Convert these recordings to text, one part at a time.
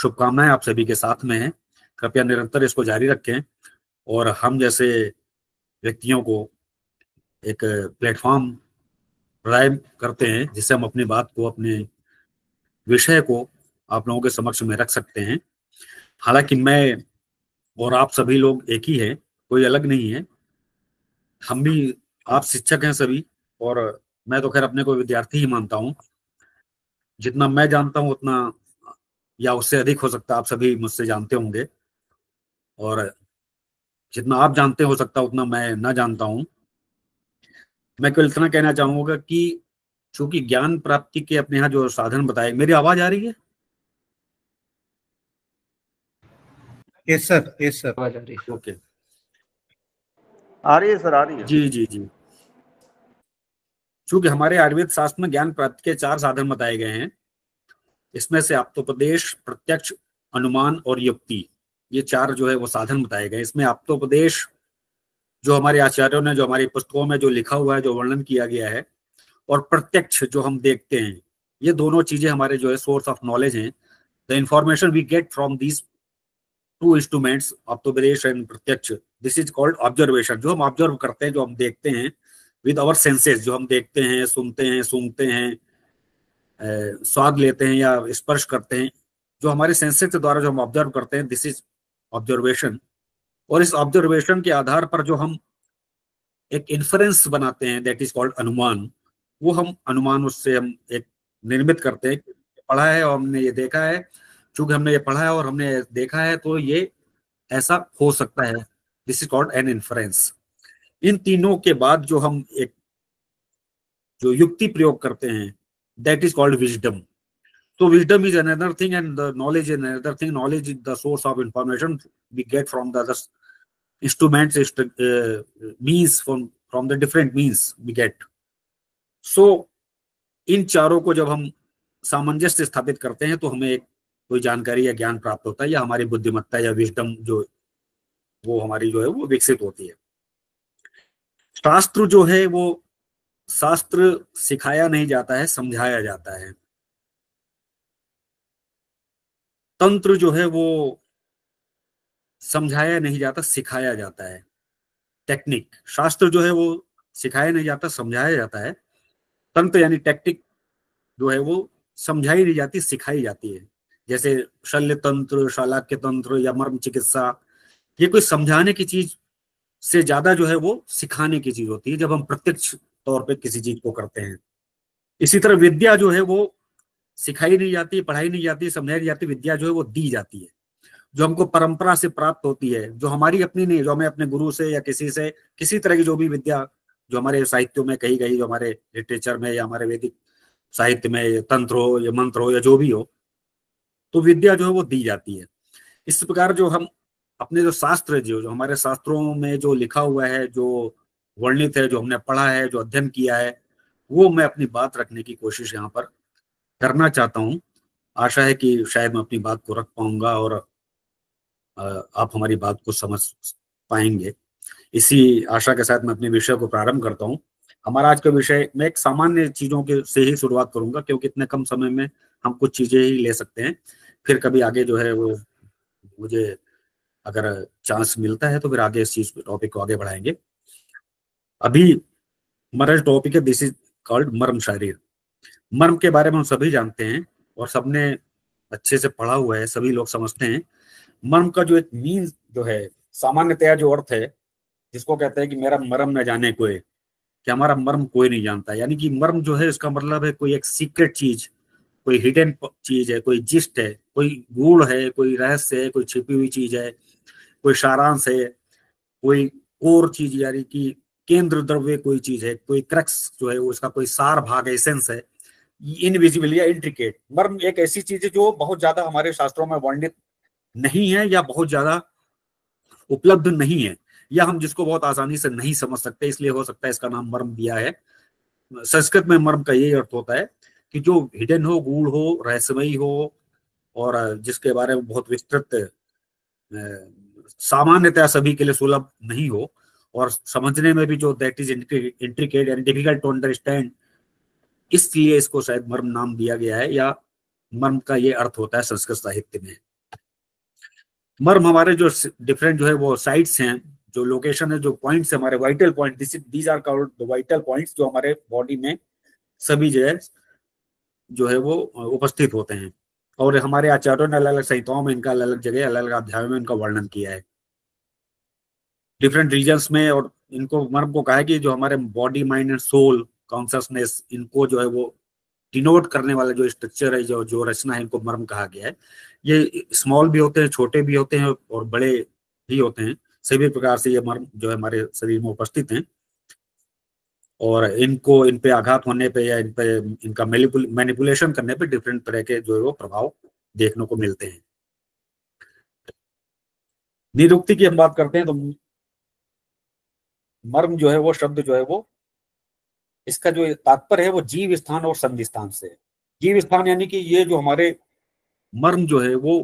शुभकामनाएं आप सभी के साथ में हैं। कृपया निरंतर इसको जारी रखें और हम जैसे व्यक्तियों को एक प्लेटफॉर्म प्रदान करते हैं जिससे हम अपनी बात को, अपने विषय को आप लोगों के समक्ष में रख सकते हैं। हालांकि मैं और आप सभी लोग एक ही हैं, कोई अलग नहीं है। हम भी, आप शिक्षक हैं सभी, और मैं तो खैर अपने को विद्यार्थी ही मानता हूँ। जितना मैं जानता हूँ उतना या उससे अधिक हो सकता है आप सभी मुझसे जानते होंगे, और जितना आप जानते हो सकता है उतना मैं ना जानता हूँ। मैं केवल इतना कहना चाहूंगा कि चूंकि ज्ञान प्राप्ति के अपने यहाँ जो साधन बताए, मेरी आवाज आ रही है? यस सर, यस सर, आवाज आ रही है। ओके, आ रही है सर, आ रही है। जी जी जी। चूंकि हमारे आयुर्वेद शास्त्र में ज्ञान प्राप्ति के 4 साधन बताए गए हैं, इसमें से आप्तोपदेश, प्रत्यक्ष, अनुमान और युक्ति, ये 4 जो है वो साधन बताए गए। इसमें आप्तोपदेश जो हमारे आचार्यों ने, जो हमारी पुस्तकों में जो लिखा हुआ है, जो वर्णन किया गया है, और प्रत्यक्ष जो हम देखते हैं, ये दोनों चीजें हमारे जो है सोर्स ऑफ नॉलेज हैं। The information we get from these 2 instruments, आप्तोपदेश एंड प्रत्यक्ष, दिस इज कॉल्ड ऑब्जर्वेशन। जो हम ऑब्जर्व करते हैं, जो हम देखते हैं विद आवर सेंसेस, जो हम देखते हैं, सुनते हैं, सूंघते हैं, स्वाद लेते हैं या स्पर्श करते हैं, जो हमारे सेंसेस के द्वारा जो हम ऑब्जर्व करते हैं, दिस इज ऑब्जर्वेशन। और इस ऑब्जर्वेशन के आधार पर जो हम एक इन्फरेंस बनाते हैं, दैट इज कॉल्ड अनुमान। वो हम अनुमान, उससे हम एक निर्मित करते हैं। पढ़ा है और हमने ये देखा है, चूंकि हमने ये पढ़ा है और हमने देखा है तो ये ऐसा हो सकता है, this is called an inference. इन तीनों के बाद जो हम एक जो युक्ति प्रयोग करते हैं, that is called wisdom. So wisdom is another thing and the knowledge is another thing. Knowledge is the source of information we get from the other instruments, means from the different means we get. So इन चारों को जब हम सामंजस्य स्थापित करते हैं तो हमें एक कोई जानकारी या ज्ञान प्राप्त होता है, या हमारी बुद्धिमत्ता या विजडम जो वो हमारी जो है वो विकसित होती है। शास्त्र जो है वो, शास्त्र सिखाया नहीं जाता है, समझाया जाता है। तंत्र जो है वो समझाया नहीं जाता, सिखाया जाता है। टेक्निक, शास्त्र जो है वो सिखाया नहीं जाता, समझाया जाता है। तंत्र यानी टेक्निक जो है वो समझाई नहीं जाती, सिखाई जाती है। जैसे शल्य तंत्र, शालाक्य तंत्र या मर्म चिकित्सा, ये कोई समझाने की चीज से ज्यादा जो है वो सिखाने की चीज होती है, जब हम प्रत्यक्ष तौर पे किसी चीज को करते हैं। इसी तरह विद्या जो है वो सिखाई नहीं जाती, पढ़ाई नहीं जाती, समझाई नहीं जाती। विद्या जो है वो दी जाती है, जो हमको परंपरा से प्राप्त होती है, जो हमारी अपनी नहीं, जो हमें अपने गुरु से या किसी से, किसी तरह की जो भी विद्या जो हमारे साहित्यों में कही गई, जो हमारे लिटरेचर में या हमारे वैदिक साहित्य में, तंत्र हो या मंत्र हो या जो भी हो, तो विद्या जो है वो दी जाती है। इस प्रकार जो हम अपने जो शास्त्र, जो हमारे शास्त्रों में जो लिखा हुआ है, जो वर्णित है, जो हमने पढ़ा है, जो अध्ययन किया है, वो मैं अपनी बात रखने की कोशिश यहाँ पर करना चाहता हूँ। आशा है कि शायद मैं अपनी बात को रख पाऊंगा और आप हमारी बात को समझ पाएंगे। इसी आशा के साथ मैं अपने विषय को प्रारंभ करता हूँ। हमारा आज का विषय, मैं एक सामान्य चीजों के से ही शुरुआत करूंगा, क्योंकि इतने कम समय में हम कुछ चीजें ही ले सकते हैं। फिर कभी आगे जो है वो मुझे अगर चांस मिलता है तो फिर आगे इस चीज टॉपिक को आगे बढ़ाएंगे। अभी हमारा टॉपिक है, दिस इज कॉल्ड मर्म शारीर। मर्म के बारे में हम सभी जानते हैं और सबने अच्छे से पढ़ा हुआ है, सभी लोग समझते हैं। मर्म का जो एक मीन जो है, सामान्यतया जो अर्थ है, जिसको कहते हैं कि मेरा मर्म न जाने कोई, कि हमारा मर्म कोई नहीं जानता। यानी कि मर्म जो है इसका मतलब है कोई एक सीक्रेट चीज, कोई हिडन चीज है, कोई जिस्ट है, कोई गूढ़ है, कोई रहस्य है, कोई छिपी हुई चीज है, कोई सारांश है, कोई कोर चीज, यानी कि केंद्र द्रव्य कोई चीज है, कोई क्रक्स जो है उसका कोई सार भाग, एसेंस है, इनविजिबल या इंट्रिकेट। मर्म एक ऐसी चीज है जो बहुत ज्यादा हमारे शास्त्रों में वर्णित नहीं है, या बहुत ज्यादा उपलब्ध नहीं है, या हम जिसको बहुत आसानी से नहीं समझ सकते, इसलिए हो सकता है इसका नाम मर्म दिया है। संस्कृत में मर्म का यही अर्थ होता है कि जो हिडन हो, गूढ़ हो, रहस्यमयी हो, और जिसके बारे में बहुत विस्तृत, सामान्यतः सभी के लिए सुलभ नहीं हो, और समझने में भी जो that is intricate and difficult to understand, इसलिए इसको शायद मर्म नाम दिया गया है, या मर्म का ये अर्थ होता है संस्कृत साहित्य में। मर्म हमारे जो डिफरेंट जो है वो साइट्स हैं, जो लोकेशन है, जो पॉइंट्स है हमारे vital point, these are called the vital points, जो हमारे बॉडी में सभी जगह जो है वो उपस्थित होते हैं। और हमारे आचार्यों ने अलग अलग संहिताओं में इनका अलग अलग जगह अलग अलग अध्यायों में इनका वर्णन किया है डिफरेंट रीजन्स में। और इनको मर्म को कहा है कि जो हमारे body mind and soul consciousness, इनको जो है वो डिनोट करने वाला जो स्ट्रक्चर है, जो जो रचना है, इनको मर्म कहा गया है। ये स्मॉल भी होते हैं, छोटे भी होते हैं और बड़े भी होते हैं। सभी प्रकार से ये मर्म जो है हमारे शरीर में उपस्थित हैं और इनको, इन पे आघात होने पे या इन पे इनका मैनिपुलेशन करने पे डिफरेंट तरह के जो है वो प्रभाव देखने को मिलते हैं। निरुक्ति की हम बात करते हैं तो मर्म जो है वो शब्द जो है वो, इसका जो तात्पर्य है वो जीव स्थान और संधि स्थान से। जीव स्थान यानी कि ये जो हमारे मर्म जो है वो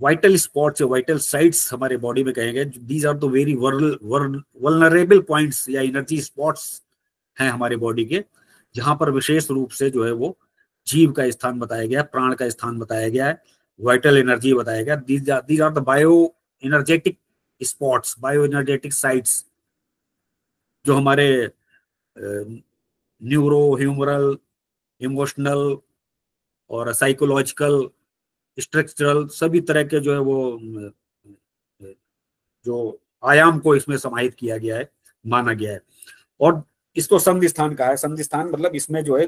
वाइटल स्पॉट्स, वाइटल साइट्स हमारे बॉडी में कहे गए। These are the very vulnerable points या एनर्जी स्पॉट्स हैं हमारे बॉडी के, जहां पर विशेष रूप से जो है वो जीव का स्थान बताया गया है, प्राण का स्थान बताया गया है, वाइटल एनर्जी बताया गया। These are the bio energetic spots, bio energetic sites, जो हमारे न्यूरो, ह्यूमरल, इमोशनल और साइकोलॉजिकल, स्ट्रक्चरल, सभी तरह के जो है वो जो आयाम को इसमें समाहित किया गया है, माना गया है। और इसको संधि स्थान कहा है। संधि स्थान मतलब इसमें जो है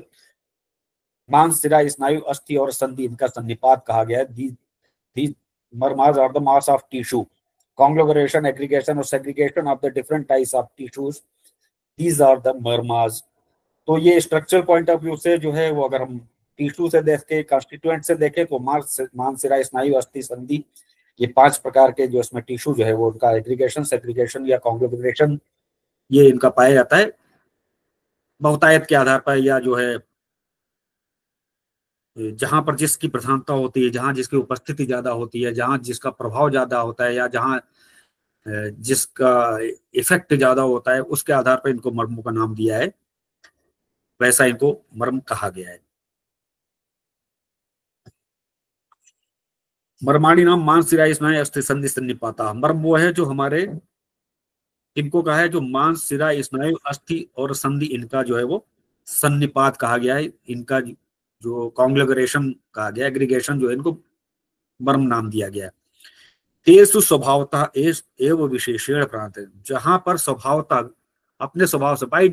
मांस, शिरा, स्नायु, अस्थि और संधि, इनका सन्निपात कहा गया है। The marmas are the mass of tissue, conglomeration, aggregation और segregation of the different types of tissues, these are the marmas. तो ये स्ट्रक्चरल पॉइंट ऑफ व्यू से जो है वो, अगर हम टिश्यू से देखें, कॉन्स्टिट्यूएंट से देखें, तो मांस, शिरा, स्नायु, अस्थि, संधि, ये 5 प्रकार के जो इसमें टिश्यू जो है वो, उनका एग्रीगेशन, सेग्रीगेशन या कॉन्ग्लोमरेशन ये इनका पाया जाता है बहुतायत के आधार पर, या जो है जहां पर जिसकी प्रधानता होती है, जहां जिसकी उपस्थिति ज्यादा होती है, जहां जिसका प्रभाव ज्यादा होता है, या जहां जिसका इफेक्ट ज्यादा होता है, उसके आधार पर इनको मर्मों का नाम दिया है, वैसा इनको मर्म कहा गया है। मर्माणी नाम मांस, शिरा, स्नायु, अस्थि, संधि, सन्निपाता। मर्म वो है जो हमारे, इनको कहा है जो मांस, शिरा, स्नायु, अस्थि और संधि, इनका जो है वो सन्निपात कहा गया है। इनका जो कॉन्ग्लोमरेशन कहा गया, एग्रीगेशन जो है, इनको मर्म नाम दिया गया है। तेसु स्वभावतः एव विशेषण प्रांत, जहां पर स्वभावतः, अपने स्वभाव से, बाय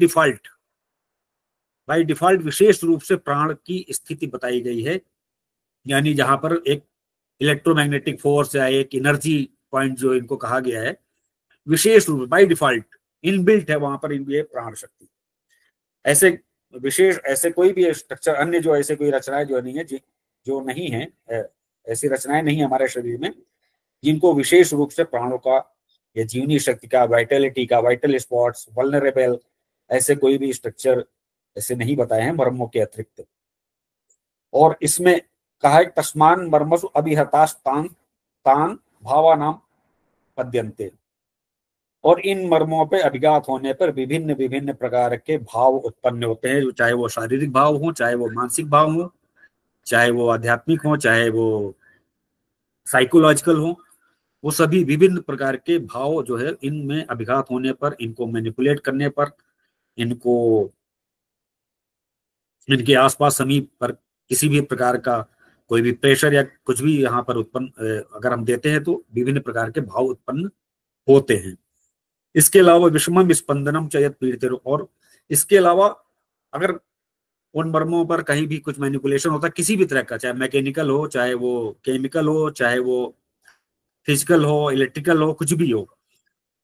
डिफॉल्ट विशेष रूप से प्राण की स्थिति बताई गई है। यानी जहां पर एक इलेक्ट्रोमैग्नेटिक फोर्स या एक एनर्जी पॉइंट जो इनको कहा गया है, विशेष रूप बाय डिफॉल्ट इनबिल्ट है वहां पर ये प्राण शक्ति। ऐसे विशेष, ऐसे कोई भी स्ट्रक्चर, अन्य जो ऐसे कोई रचनाएं जो नहीं है, जो नहीं है, ऐसी रचनाएं नहीं है हमारे शरीर में जिनको विशेष रूप से प्राणों का या जीवनी शक्ति का, वाइटलिटी का, वाइटल स्पॉट्स, वल्नरेबल, ऐसे कोई भी स्ट्रक्चर ऐसे नहीं बताए हैं मर्मों के अतिरिक्त। और इसमें कहा है तस्मान मर्मसु अभिहतास्तान तान भावानाम पद्यन्ते, और इन मर्मों पे अभिघात होने पर विभिन्न विभिन्न प्रकार के भाव उत्पन्न होते हैं, चाहे वो शारीरिक भाव हो, चाहे वो मानसिक भाव हो, चाहे वो आध्यात्मिक हो, चाहे वो साइकोलॉजिकल हो। वो सभी विभिन्न प्रकार के भाव जो है इनमें अभिघात होने पर, इनको मैनिपुलेट करने पर, इनको इनके आसपास समीप पर किसी भी प्रकार का कोई भी प्रेशर या कुछ भी यहाँ पर उत्पन्न अगर हम देते हैं तो विभिन्न प्रकार के भाव उत्पन्न होते हैं। इसके अलावा विषमम स्पंदनम चयत पीड़ित, और इसके अलावा अगर उन मर्मों पर कहीं भी कुछ मैनिपुलेशन होता है किसी भी तरह का, चाहे मैकेनिकल हो, चाहे वो केमिकल हो, चाहे वो फिजिकल हो, इलेक्ट्रिकल हो, कुछ भी हो,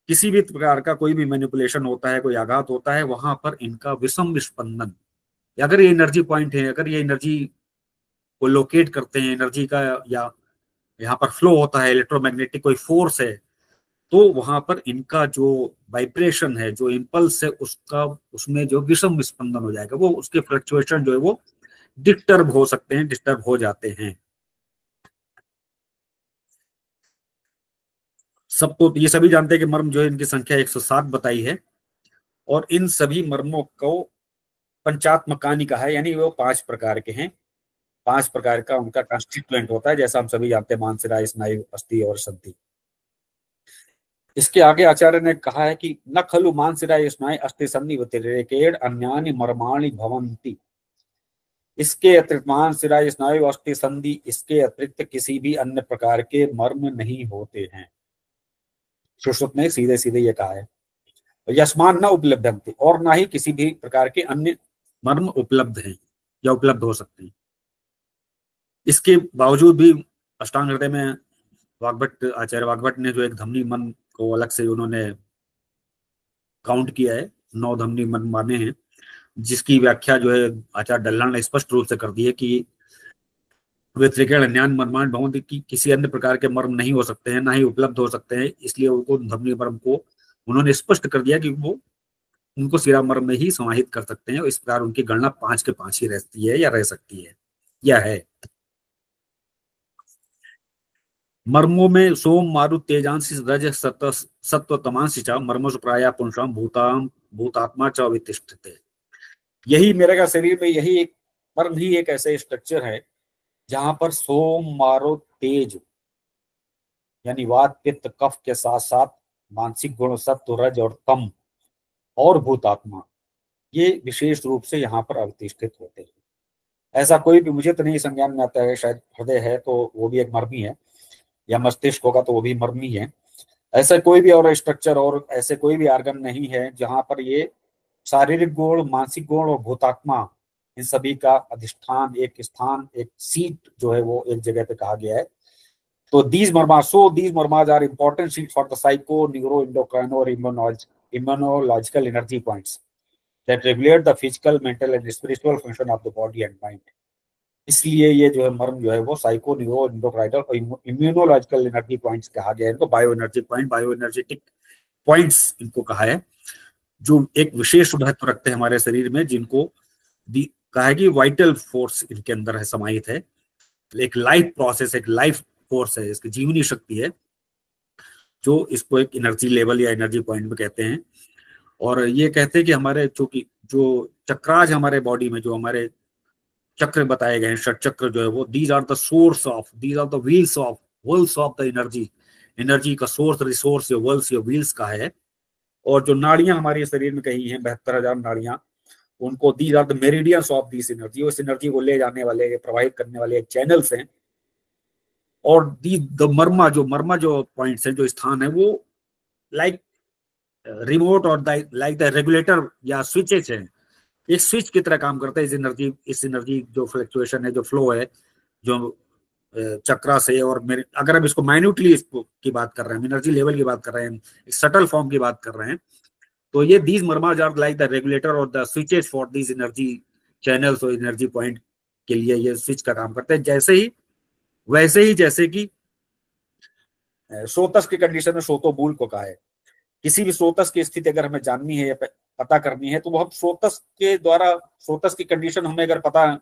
किसी भी प्रकार का कोई भी मैनिपुलेशन होता है, कोई आघात होता है, वहां पर इनका विषम स्पंदन, अगर ये एनर्जी पॉइंट है, अगर ये एनर्जी को लोकेट करते हैं, एनर्जी का, या यहाँ पर फ्लो होता है, इलेक्ट्रोमैग्नेटिक कोई फोर्स है, तो वहां पर इनका जो वाइब्रेशन है, जो इम्पल्स है, उसका, उसमें जो विषम स्पंदन हो जाएगा, वो उसके फ्लक्चुएशन जो है वो डिस्टर्ब हो सकते हैं, डिस्टर्ब हो जाते हैं। सबको ये सभी जानते हैं कि मर्म जो है इनकी संख्या 107 बताई है, और इन सभी मर्मों को पंचात्मकानी कहा है, यानी वो 5 प्रकार के हैं। 5 प्रकार का उनका कॉन्स्टिट्यूएंट होता है, जैसा हम सभी जानते हैं, मांसपेशी, स्नायु, अस्थि और संधि। इसके आगे आचार्य ने कहा है कि न खलु मांसपेशी स्नायु अस्थि संधि व्यतिरेकेण अन्यानि मर्माणि भवन्ति। इसके अतिरिक्त मांसपेशी, स्नायु, अस्थि, संधि, इसके अतिरिक्त किसी भी अन्य प्रकार के मर्म नहीं होते हैं। सुश्रुत ने सीधे सीधे ये कहा है। यस्मान न उपलब्धन्ति, और ना ही किसी भी प्रकार के अन्य मर्म उपलब्ध हैं या उपलब्ध हो सकते हैं। इसके बावजूद भी अष्टांग हृदय में वाग्भट, आचार्य वाग्भट ने जो एक धमनी मन को अलग से उन्होंने काउंट किया है, 9 धमनी मन माने हैं, जिसकी व्याख्या जो है आचार्य डल्लान ने स्पष्ट रूप से कर दी है कि व्यतिरेकेण अन्यानि मर्माणि भवन्ति, कि किसी अन्य प्रकार के मर्म नहीं हो सकते हैं, ना ही उपलब्ध हो सकते हैं। इसलिए उनको धमनी मर्म को उन्होंने स्पष्ट कर दिया कि वो उनको शिरा मर्म में ही समाहित कर सकते हैं, और इस प्रकार उनकी गणना 5 के 5 ही रहती है या रह सकती है या है। मर्मों में सोम, मारु, तेजांसी, रज, सत्व, तमांसी च मर्मसु प्रायः पुंसां भूतात्मा च वितिष्ठते। यही मेरे का शरीर में यही एक मर्म ही एक ऐसे स्ट्रक्चर है जहां पर सोम, मारो, तेज यानी वात, पित्त, कफ के साथ साथ मानसिक गुण सत्व, रज और तम और भूतात्मा, ये विशेष रूप से यहाँ पर अवतिष्ठित होते हैं। ऐसा कोई भी, मुझे तो नहीं संज्ञान में आता है, शायद हृदय है तो वो भी एक मर्मी है, या मस्तिष्क होगा तो वो भी मर्मी है। ऐसा कोई भी और स्ट्रक्चर और ऐसे कोई भी आर्गन नहीं है जहां पर ये शारीरिक गुण, मानसिक गुण और भूतात्मा, इन सभी का अधिष्ठान, एक स्थान, एक सीट जो है वो एक जगह पे कहा गया है। तो these murmurs are important seats for the psycho, neuro, endocrine or immunological energy points that regulate the physical, mental and spiritual function of the body and mind. इसलिए ये जो है मर्म जो है वो साइको, न्यूरो, एंडोक्राइनल और इम्यूनोलॉजिकल एनर्जी पॉइंट्स कहा गया है इनको। Bio energy point, bio energetic points इनको कहा है, जो एक विशेष महत्व रखते हैं हमारे शरीर में, जिनको कहा है कि वाइटल फोर्स इनके अंदर है, समाहित है। एक लाइफ प्रोसेस, एक लाइफ फोर्स है, इसकी जीवनी शक्ति है, जो इसको एक एनर्जी लेवल या एनर्जी पॉइंट में कहते हैं। और ये कहते हैं कि हमारे चूंकि जो चक्राज हमारे बॉडी में जो हमारे चक्र बताए गए हैं, षट चक्र जो है वो, these are the source of, these are the wheels of the energy. Energy का सोर्स, रिसोर्स या वर्ल्स या व्हील्स का है। और जो नाड़ियां हमारे शरीर में कहीं हैं, 72,000 नाड़ियां, उनको these are the meridians of this energy, उस एनर्जी को ले जाने वाले, प्रवाहित करने वाले चैनल्स हैं। और दी द मर्मा जो पॉइंट्स हैं, जो स्थान है, वो लाइक रिमोट और लाइक द रेगुलेटर या स्विचेस हैं, एक स्विच की तरह काम करता है। इस एनर्जी जो फ्लक्चुएशन है, जो फ्लो है, जो चक्रा से, और मेरे अगर हम इसको माइन्यूटली इसको की बात कर रहे हैं, एनर्जी लेवल की बात कर रहे हैं, सटल फॉर्म की बात कर रहे हैं, तो ये these marmas are like the regulator और the switches for these energy channels और एनर्जी पॉइंट के लिए ये स्विच का काम करते हैं। वैसे ही जैसे कि स्रोतस की कंडीशन में स्रोतोमूल को कहा है। किसी भी स्रोतस की स्थिति अगर हमें जाननी है या पता करनी है, तो वो हम स्रोतस के द्वारा, स्रोतस की कंडीशन हमें अगर पता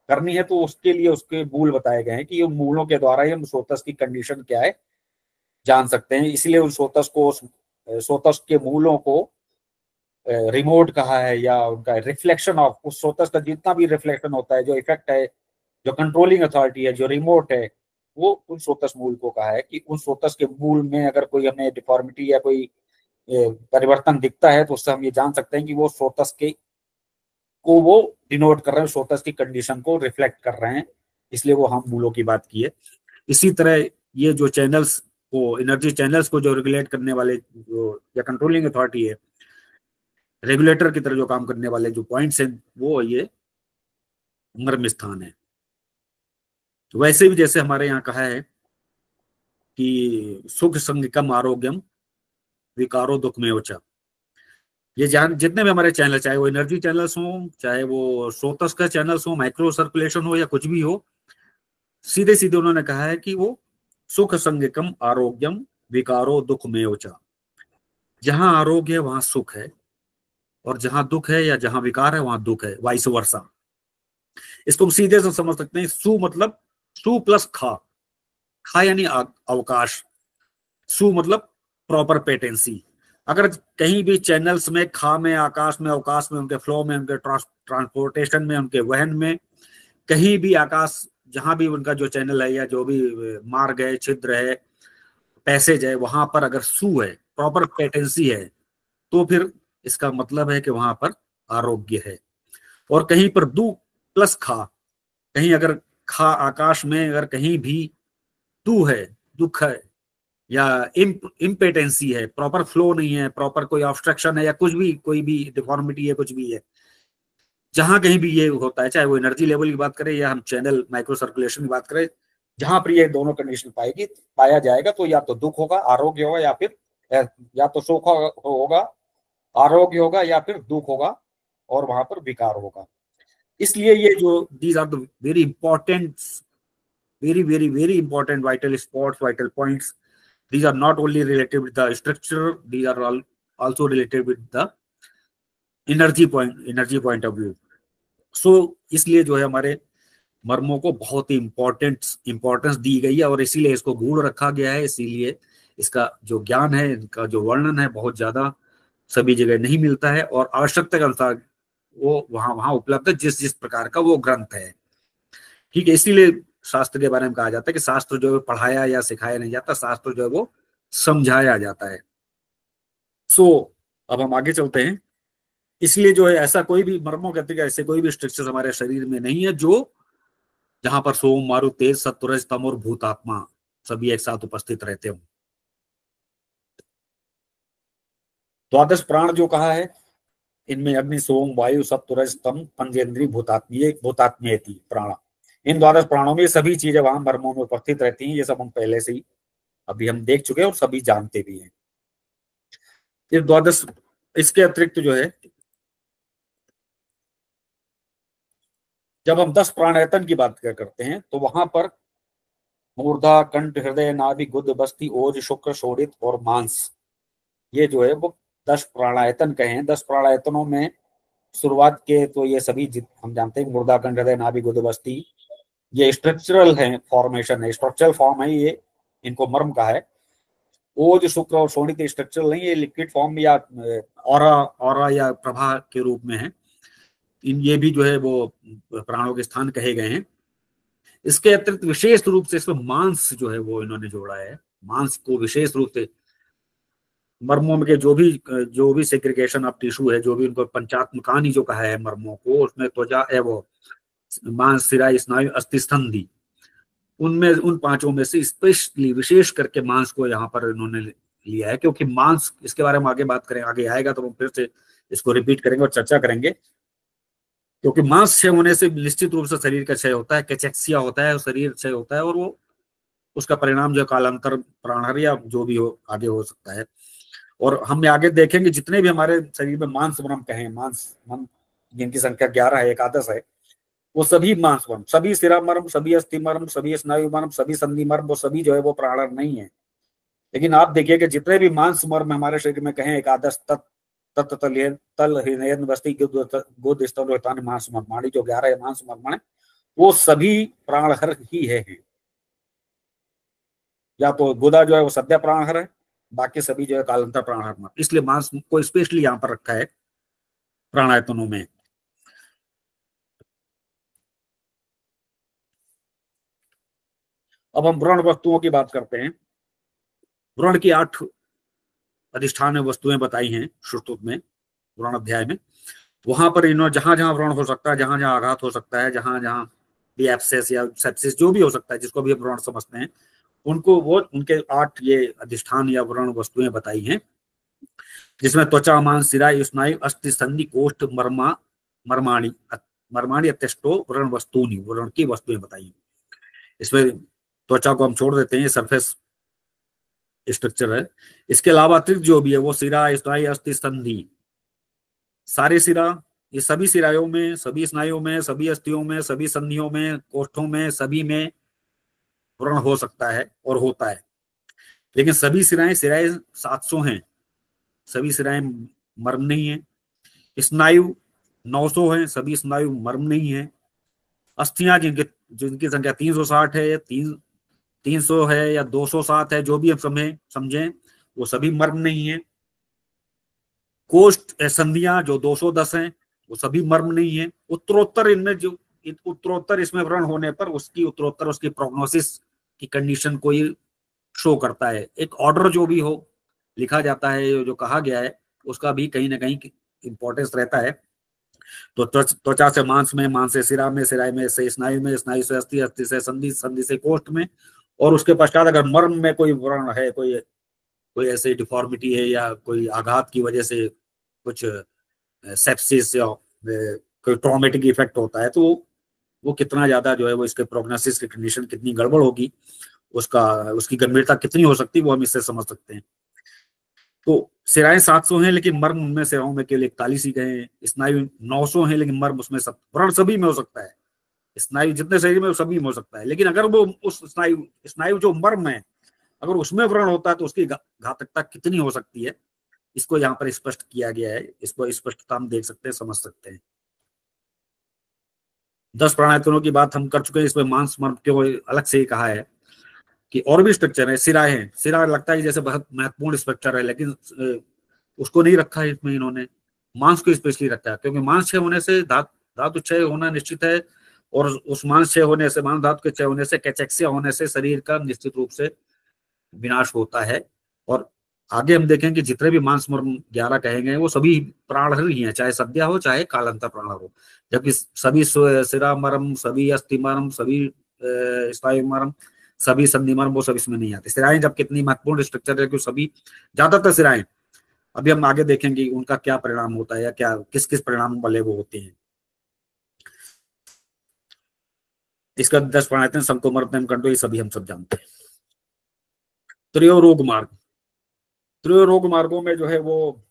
करनी है तो उसके लिए उसके मूल बताए गए हैं कि ये मूलों के द्वारा ही हम स्रोतस की कंडीशन क्या है जान सकते हैं। इसलिए उन स्रोतस के मूलों को रिमोट कहा है, या उनका रिफ्लेक्शन ऑफ, उस स्रोतस का जितना भी रिफ्लेक्शन होता है, जो इफेक्ट है, जो कंट्रोलिंग अथॉरिटी है, जो रिमोट है, वो उन स्रोतस मूल को कहा है कि उन स्रोतस के मूल में अगर कोई हमें डिफॉर्मिटी या कोई परिवर्तन दिखता है, तो उससे हम ये जान सकते हैं कि वो स्रोतस के को वो डिनोट कर रहे हैं, स्रोतस की कंडीशन को रिफ्लेक्ट कर रहे हैं। इसलिए वो हम मूलों की बात की है। इसी तरह ये जो चैनल्स को, एनर्जी चैनल्स को जो रेगुलेट करने वाले जो या कंट्रोलिंग अथॉरिटी है, रेगुलेटर की तरह जो काम करने वाले जो पॉइंट्स हैं, वो ये मर्म स्थान है। तो वैसे भी जैसे हमारे यहाँ कहा है कि सुख संगकम आरोग्यम विकारो दुख में उचा। ये जितने भी हमारे चैनल, चाहे वो एनर्जी चैनल्स हो, चाहे वो स्रोतस का चैनल्स हो, माइक्रो सर्कुलेशन हो, या कुछ भी हो, सीधे सीधे उन्होंने कहा है कि वो सुख संगकम आरोग्यम विकारो दुख में उचा। जहां आरोग्य है वहां सुख है, और जहां दुख है या जहां विकार है वहां दुख है, वाइस वर्सा। इसको हम सीधे से समझ सकते हैं। सु मतलब सु प्लस खा यानी अवकाश, सु मतलब प्रॉपर पेटेंसी। अगर कहीं भी चैनल्स में, खा में, आकाश में, अवकाश में, उनके फ्लो में, उनके ट्रांसपोर्टेशन में, उनके वहन में कहीं भी आकाश जहां भी उनका जो चैनल है या जो भी मार्ग है, छिद्र है, पैसेज है, वहां पर अगर सू है, प्रॉपर पेटेंसी है, तो फिर इसका मतलब है कि वहां पर आरोग्य है। और कहीं पर दू प्लस खा, कहीं अगर खा आकाश में अगर कहीं भी दू है, दुख है, या इम्पेटेंसी है, प्रॉपर फ्लो नहीं है, प्रॉपर कोई ऑब्स्ट्रक्शन है, या कुछ भी, कोई भी डिफॉर्मिटी है, कुछ भी है, जहां कहीं भी ये होता है, चाहे वो एनर्जी लेवल की बात करें या हम चैनल माइक्रो सर्कुलेशन की बात करें, जहां पर ये दोनों कंडीशन पाया जाएगा, तो या तो दुख होगा, आरोग्य होगा, या फिर या तो सुख होगा, आरोग्य होगा, या फिर दुख होगा, और वहां पर विकार होगा। इसलिए ये जो these are the very important, very very very important vital spots, vital points. These are not only related with the structure, these are also related with the energy point of view. So इसलिए जो है हमारे मर्मों को बहुत ही importance दी गई है, और इसीलिए इसको गूढ़ रखा गया है। इसीलिए इसका जो ज्ञान है, इनका जो वर्णन है, बहुत ज्यादा सभी जगह नहीं मिलता है, और आवश्यकता के अनुसार वो वहां उपलब्ध है, जिस जिस प्रकार का वो ग्रंथ है। ठीक है, इसीलिए शास्त्र के बारे में कहा जाता है कि शास्त्र जो है पढ़ाया या सिखाया नहीं जाता, शास्त्र जो है वो समझाया जाता है। सो अब हम आगे चलते हैं। इसलिए जो है ऐसा कोई भी मर्मों के अतिरिक्त ऐसे कोई भी स्ट्रक्चर हमारे शरीर में नहीं है जो जहां पर सोम, मारु, तेज, सत्व, रज, तम और भूतात्मा सभी एक साथ उपस्थित रहते हो। द्वादश प्राण जो कहा है, इनमें अग्नि, सोम, वायु, सत्व, रज, तम, पंचेंद्रिय, भूतात्मीय प्राण, इन द्वादश प्राणों में सभी चीजें वहां मर्मों में उपस्थित रहती हैं। ये सब हम पहले से ही अभी हम देख चुके हैं और सभी जानते भी हैं। ये द्वादश, इसके अतिरिक्त जो है, जब हम 10 प्राणायतन की बात करते हैं, तो वहां पर मूर्धा, कंठ, हृदय, नाभि, गुद, बस्ती, ओज, शुक्र, शोणित और मांस, ये जो है वो 10 प्राणायतन कहे हैं। 10 प्राणायतनों में शुरुआत के तो ये सभी हम जानते हैं, मूर्धा, कंठ, हृदय, नाभि, गुद, बस्ती, ये स्ट्रक्चरल है, फॉर्मेशन है, स्ट्रक्चरल फॉर्म है, ये इनको मर्म का है। ओज, शुक्र और शोणित स्ट्रक्चरल नहीं, ये लिक्विड फॉर्म या ऑरा या प्रभा के रूप में है। ये भी जो है वो प्राणों के स्थान कहे गए हैं। इसके अतिरिक्त विशेष रूप से इसमें मांस जो है वो इन्होंने जोड़ा है। मांस को विशेष रूप से मर्मों के जो भी सेग्रीगेशन ऑफ टिश्यू है, जो भी उनको पंचात्म कहानी जो कहा है मर्मों को, उसमें त्वचा है, वो मांस, सिरा, स्नायु, अस्थि, संधि, उनमें उन पांचों में से स्पेशली विशेष करके मांस को यहाँ पर इन्होंने लिया है, क्योंकि मांस, इसके बारे में आगे बात करें, आगे आएगा तो हम फिर से इसको रिपीट करेंगे और चर्चा करेंगे। क्योंकि मांस क्षय होने से निश्चित रूप से शरीर का क्षय होता है, कैचेक्सिया होता है, शरीर क्षय होता है, और वो उसका परिणाम जो कालांतर प्राणहर या जो भी हो आगे हो सकता है। और हम आगे देखेंगे जितने भी हमारे शरीर में मांस मर्म कहें, मांस मर्म जिनकी संख्या 11 है, एकादश है, वो सभी मांस मर्म, सभी सिरा मर्म, सभी अस्थि मर्म, सभी स्नायु मर्म, सभी संधि मर्म, वो सभी जो है वो प्राणहर नहीं है। लेकिन आप देखिए कि जितने भी मांस मर्म हमारे शरीर में कहें, एकादश, तल, हृदय, बस्ती, गुद, स्तन, मांस मर्माणी, जो 11 मांस मर्म है, वो सभी प्राणहर ही है। या तो गुदा जो है वो सद्य प्राणहर है, बाकी सभी जो है कालांतर प्राणहर। इसलिए मांस को स्पेशली यहाँ पर रखा है प्राणायतनों में। अब हम व्रण वस्तुओं की बात करते हैं। व्रण की 8 अधिष्ठान वस्तुएं बताई हैं श्रुतों में, व्रण अध्याय में। वहां पर इन्होंने जहां जहां व्रण हो सकता है, जहां जहां आघात हो सकता है, जहां जहां भी एब्सेस या सेप्सिस जो भी हो सकता है, जिसको भी हम व्रण समझते हैं, उनको वो उनके 8 ये अधिष्ठान या व्रण वस्तुएं बताई हैं, जिसमें त्वचा, मांस, सिरा, स्नायु, अस्थि, संधि, कोष्ठ, मर्माणी अत्यष्टो व्रण वस्तुनि, व्रण की वस्तुएं बताई। इसमें त्वचा को हम छोड़ देते हैं, सरफेस स्ट्रक्चर है। इसके अलावा अतिरिक्त जो भी है वो सिरा, स्नायु, अस्थि, संधि, सारे सिरा, ये सभी सिरायों में, सभी स्नायुओं में, सभी अस्थियों में, सभी संधियों में, कोष्ठों में, सभी में व्रण हो सकता है और होता है। लेकिन सभी सिराएं 700 हैं, सभी सिराएं मर्म नहीं है। स्नायु 900 हैं, सभी स्नायु मर्म नहीं है। अस्थियां जिनकी संख्या 360 है, 300 है या 207 है, जो भी हम समझें, वो सभी मर्म नहीं है। कोष्ठ संधियां जो 210 हैं, वो सभी मर्म नहीं है। उत्तरोत्तर इनमें जो उत्तरोत्तर इसमें व्रण होने पर उसकी उत्तरोत्तर उसकी प्रोग्नोसिस की कंडीशन को ये शो करता है। एक ऑर्डर जो भी हो लिखा जाता है, जो कहा गया है, उसका भी कहीं ना कहीं इंपॉर्टेंस रहता है। तो त्वचा से मांस में, मांस से सिरा में, सिरा से स्नायु में, स्नायु से अस्थि, अस्थि से संधि, संधि से कोष्ठ में, और उसके पश्चात अगर मर्म में कोई व्रण है, कोई कोई ऐसी डिफॉर्मिटी है या कोई आघात की वजह से कुछ सेप्सिस या कोई ट्रॉमेटिक इफेक्ट होता है, तो वो कितना ज्यादा जो है वो इसके प्रोग्नोसिस की कंडीशन कितनी गड़बड़ होगी, उसका उसकी गंभीरता कितनी हो सकती है, वो हम इससे समझ सकते हैं। तो सिराएं 700 हैं, लेकिन मर्म उनमें सिराओं में केवल 41 ही गए हैं। स्नायु 900 हैं, लेकिन मर्म उसमें सब, व्रण सभी में हो सकता है, स्नायु जितने शरीर में सभी में हो सकता है, लेकिन अगर वो उस स्नायु स्नायु जो मर्म है अगर उसमें व्रण होता है तो उसकी घातकता कितनी हो सकती है, इसको यहाँ पर स्पष्ट किया गया है। इसको स्पष्टता हम देख सकते हैं, समझ सकते हैं। 10 प्राणायामों की बात हम कर चुके हैं। इसमें मांस मर्म के अलग से ही कहा है कि और भी स्ट्रक्चर है। सिरा है, सिरा लगता है जैसे बहुत महत्वपूर्ण स्ट्रक्चर है, लेकिन उसको नहीं रखा है इसमें इन्होंने, मांस को स्पेशली रखा है, क्योंकि मांस क्षय होने से धातु क्षय होना निश्चित है, और उस मांस क्षय होने से, मांस धातु के क्षय होने से, कैचेक्सिया होने से शरीर का निश्चित रूप से विनाश होता है। और आगे हम देखेंगे कि जितने भी मांस मर्म 11 कहे गए वो सभी प्राणहर ही हैं, चाहे सद्या हो चाहे कालांतर प्राणहर हो, जबकि सभी सिरा मर्म, सभी अस्थि मर्म, सभी स्नायु मर्म, सभी संधि मर्म वो सब इसमें नहीं आते। सिराएं जब कितनी महत्वपूर्ण स्ट्रक्चर है कि सभी, ज्यादातर सिराएं, अभी हम आगे देखेंगे उनका क्या परिणाम होता है या क्या किस किस परिणाम वाले वो होते हैं। इसका 10 प्राणायाम संकोमर्दन कंटो, ये सभी हम सब जानते हैं। त्रयो रोग मार्ग, त्रयो रोग मार्गों में जो है वो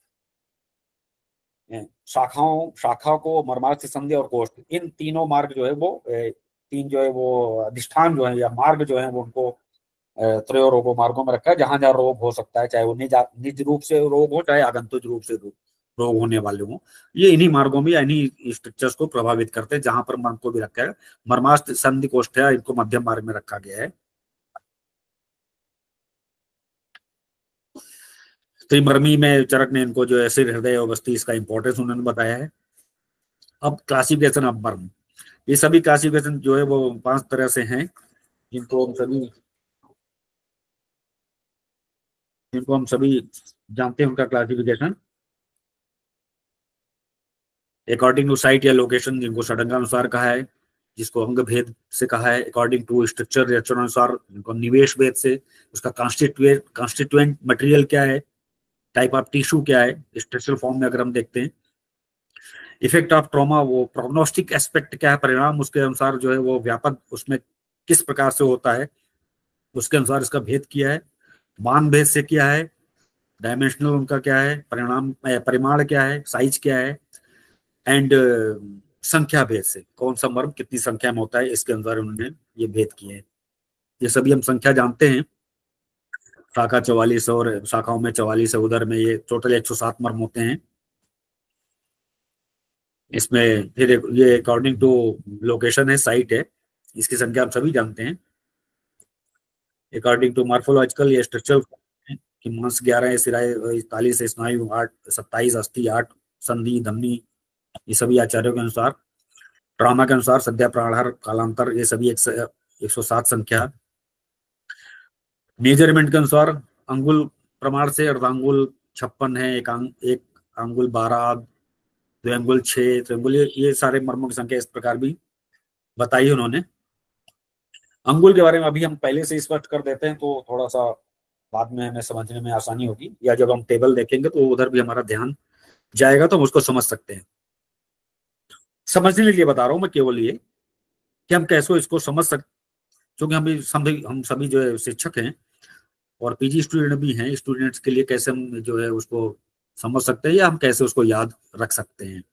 शाखाओं को मर्मार्ग से संधि और कोष्ठ, इन तीनों मार्ग जो है वो तीन जो है वो अधिष्ठान जो है या मार्ग जो है वो उनको त्रयो रोगो मार्गों में रखा है, जहां जहां रोग हो सकता है, चाहे वो निज रूप से रोग हो चाहे आगंतुक रूप से रोग होने वाले हो, ये इन्हीं मार्गों में या इन्हीं स्ट्रक्चर्स को प्रभावित करते हैं। जहां पर मर्म को भी रखा है, मर्मास्थ संधि कोष्ठ है, इनको मध्यम मार्ग में रखा गया है। त्रिमर्मी में चरक ने इनको जो है सिर, हृदय और बस्ती, इसका इंपॉर्टेंस उन्होंने बताया है। अब क्लासिफिकेशन ऑफ मर्म, ये सभी क्लासिफिकेशन जो है वो 5 तरह से हैं, जिनको हम सभी जानते हैं उनका क्लासिफिकेशन। अकॉर्डिंग टू साइट या लोकेशन, जिनको षडंगानुसार कहा है, जिसको अंग भेद से कहा है। अकॉर्डिंग टू स्ट्रक्चर अनुसार, जिनको निवेश भेद से, उसका कॉन्स्टिट्यूएंट मटेरियल क्या है, टाइप ऑफ टिश्यू क्या है, स्ट्रक्चरल फॉर्म में अगर हम देखते हैं। इफेक्ट ऑफ ट्रॉमा, वो प्रोग्नोस्टिक एस्पेक्ट क्या है, परिणाम उसके अनुसार जो है वो व्यापक उसमें किस प्रकार से होता है, उसके अनुसार इसका भेद किया है। मान भेद से किया है, डायमेंशनल उनका क्या है, परिमाण क्या है, साइज क्या है, एंड संख्या भेद से, कौन सा मर्म कितनी संख्या में होता है, इसके अनुसार उन्होंने ये भेद किए हैं। ये सभी हम संख्या जानते हैं। शाखा 44 और शाखाओं में 44 है, उधर में ये टोटल 107 मर्म होते हैं। इसमें फिर ये अकॉर्डिंग टू लोकेशन है, साइट है, इसकी संख्या हम सभी जानते हैं। अकॉर्डिंग टू मार्फोलॉजिकल ये स्ट्रक्चर कि मांस 11 है, सिराए 41 है, स्नायु 8, 27, अस्थि 8, संधि धमनी, ये सभी आचार्यों के अनुसार। ट्रामा के अनुसार सद्या, प्राणहर, कालांतर, ये सभी 107 संख्या। मेजरमेंट के अनुसार अंगुल प्रमाण से अर्धांगुल 56 है, एक अंगुल 12, द्विअंगुल 6, त्रिअंगुल, ये सारे मर्मों की संख्या इस प्रकार भी बताई उन्होंने। अंगुल के बारे में अभी हम पहले से स्पष्ट कर देते हैं, तो थोड़ा सा बाद में हमें समझने में आसानी होगी, या जब हम टेबल देखेंगे तो उधर भी हमारा ध्यान जाएगा तो हम उसको समझ सकते हैं। समझने के लिए बता रहा हूं मैं केवल ये कि हम कैसे इसको समझ सकते, क्योंकि हम सभी जो है शिक्षक हैं और पीजी स्टूडेंट भी हैं। स्टूडेंट्स के लिए कैसे हम जो है उसको समझ सकते हैं या हम कैसे उसको याद रख सकते हैं।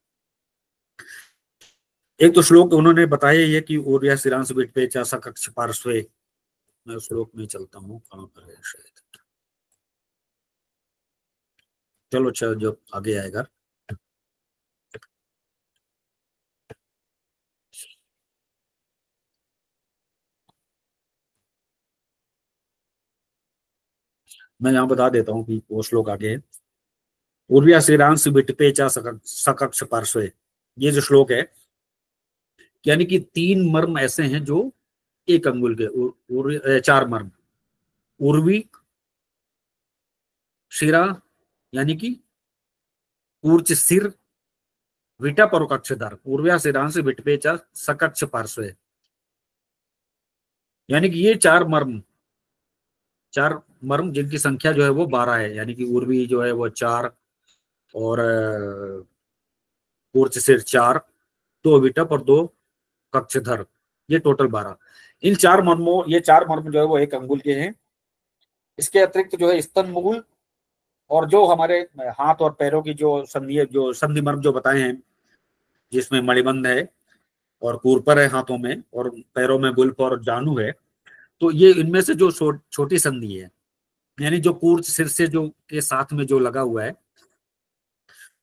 एक तो श्लोक उन्होंने बताया ये कि ओरिया सिरांश बिट पे चासा कक्ष पार्श्वे, मैं श्लोक में चलता हूँ, कहाँ पर है शायद, चलो अच्छा जो आगे आएगा। मैं यहाँ बता देता हूँ कि वो श्लोक आगे है। उर्विया श्रीरांश बिट पे चा सकक्ष पार्श्वे, ये जो श्लोक है यानी कि 3 मर्म ऐसे हैं जो एक अंगुल के, 4 मर्म, उर्वी, शिरा यानी कि कूर्च सिर, विटप और कक्षधर, उर्व्या सिरांश विटपे च सकक्ष पार्श्वे, यानी कि ये 4 मर्म जिनकी संख्या जो है वो 12 है, यानी कि उर्वी जो है वो 4 और कूर्च सिर 4, 2 विटप और 2 कक्षधर, ये टोटल 12। इन 4 मर्मों, ये 4 मर्म जो है वो एक अंगुल के हैं। इसके अतिरिक्त जो है स्तन मूल और जो हमारे हाथ और पैरों की जो संधि मर्म जो बताए हैं, जिसमें मणिबंध है और कूर्पर है हाथों में और पैरों में गुल्फ और जानू है, तो ये इनमें से जो छोटी संधि है, यानी जो कूर्च सिर से जो के साथ में जो लगा हुआ है,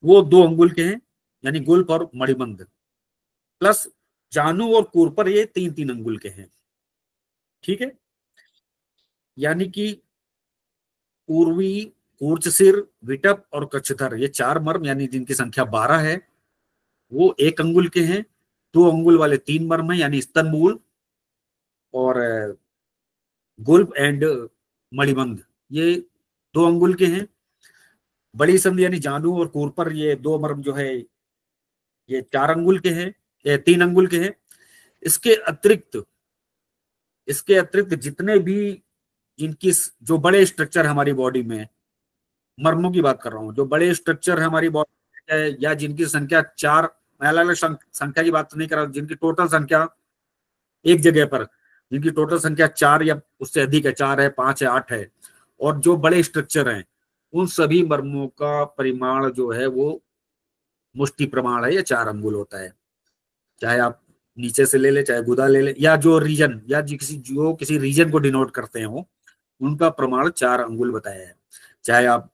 वो 2 अंगुल के हैं, यानी गुल्फ और मणिबंध, प्लस जानू और कूर्पर ये 3-3 अंगुल के हैं। ठीक है, यानी कि पूर्वी, कूर्च सिर, विटप और कक्षधर, ये 4 मर्म यानी जिनकी संख्या 12 है, वो एक अंगुल के हैं। 2 अंगुल वाले 3 मर्म है, यानी स्तन मूल और गुल्फ एंड मणिबंध, ये 2 अंगुल के हैं। बड़ी संधि यानी जानू और कूर्पर, ये 2 मर्म जो है ये 4 अंगुल के हैं, 3 अंगुल के हैं। इसके अतिरिक्त जितने भी जिनकी जो बड़े स्ट्रक्चर हमारी बॉडी में, मर्मों की बात कर रहा हूं, जो बड़े स्ट्रक्चर है हमारी बॉडी में या जिनकी संख्या 4, अलग अलग संख्या की बात नहीं कर रहा, जिनकी टोटल संख्या एक जगह पर, जिनकी टोटल संख्या 4 या उससे अधिक है, 4 है, 5 है, 8 है, और जो बड़े स्ट्रक्चर हैं, उन सभी मर्मों का परिमाण जो है वो मुष्टि प्रमाण है या 4 अंगुल होता है। चाहे आप नीचे से ले ले, चाहे गुदा ले ले, या जो रीजन या जो किसी रीजन को डिनोट करते हैं वो, उनका प्रमाण 4 अंगुल बताया है। चाहे आप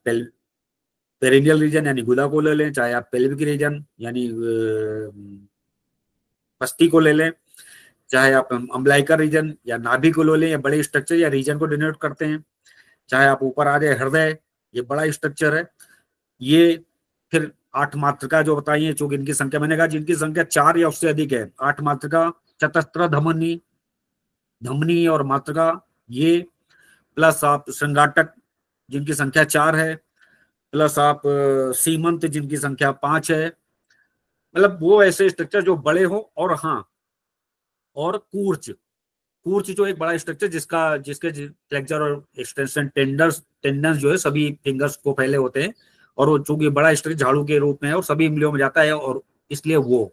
पेरिनियल रीजन यानी गुदा को ले लें, चाहे आप पेल्विक रीजन यानी पस्ती को ले लें, चाहे आप अम्बलाइकल रीजन या नाभि को ले लें, या बड़े स्ट्रक्चर या रीजन को डिनोट करते हैं। चाहे आप ऊपर आ जाए हृदय, ये बड़ा स्ट्रक्चर है। ये फिर 8 मात्रका जो बताई है, जो इनकी संख्या मैंने कहा जिनकी संख्या 4 या उससे अधिक है, 8 मात्रका, चतस्त्र धमनी और मात्रका, ये प्लस आप श्रृंगाटक जिनकी संख्या 4 है, प्लस आप सीमंत जिनकी संख्या 5 है, मतलब वो ऐसे स्ट्रक्चर जो बड़े हो। और हाँ, और कूर्च जो एक बड़ा स्ट्रक्चर जिसके फ्लेक्चर और एक्सटेंशन टेंडन्स जो है सभी फिंगर्स को पहले होते हैं, और वो चूंकि बड़ा स्ट्रक्चर झाड़ू के रूप में है और सभी इंद्रियों में जाता है, और इसलिए वो,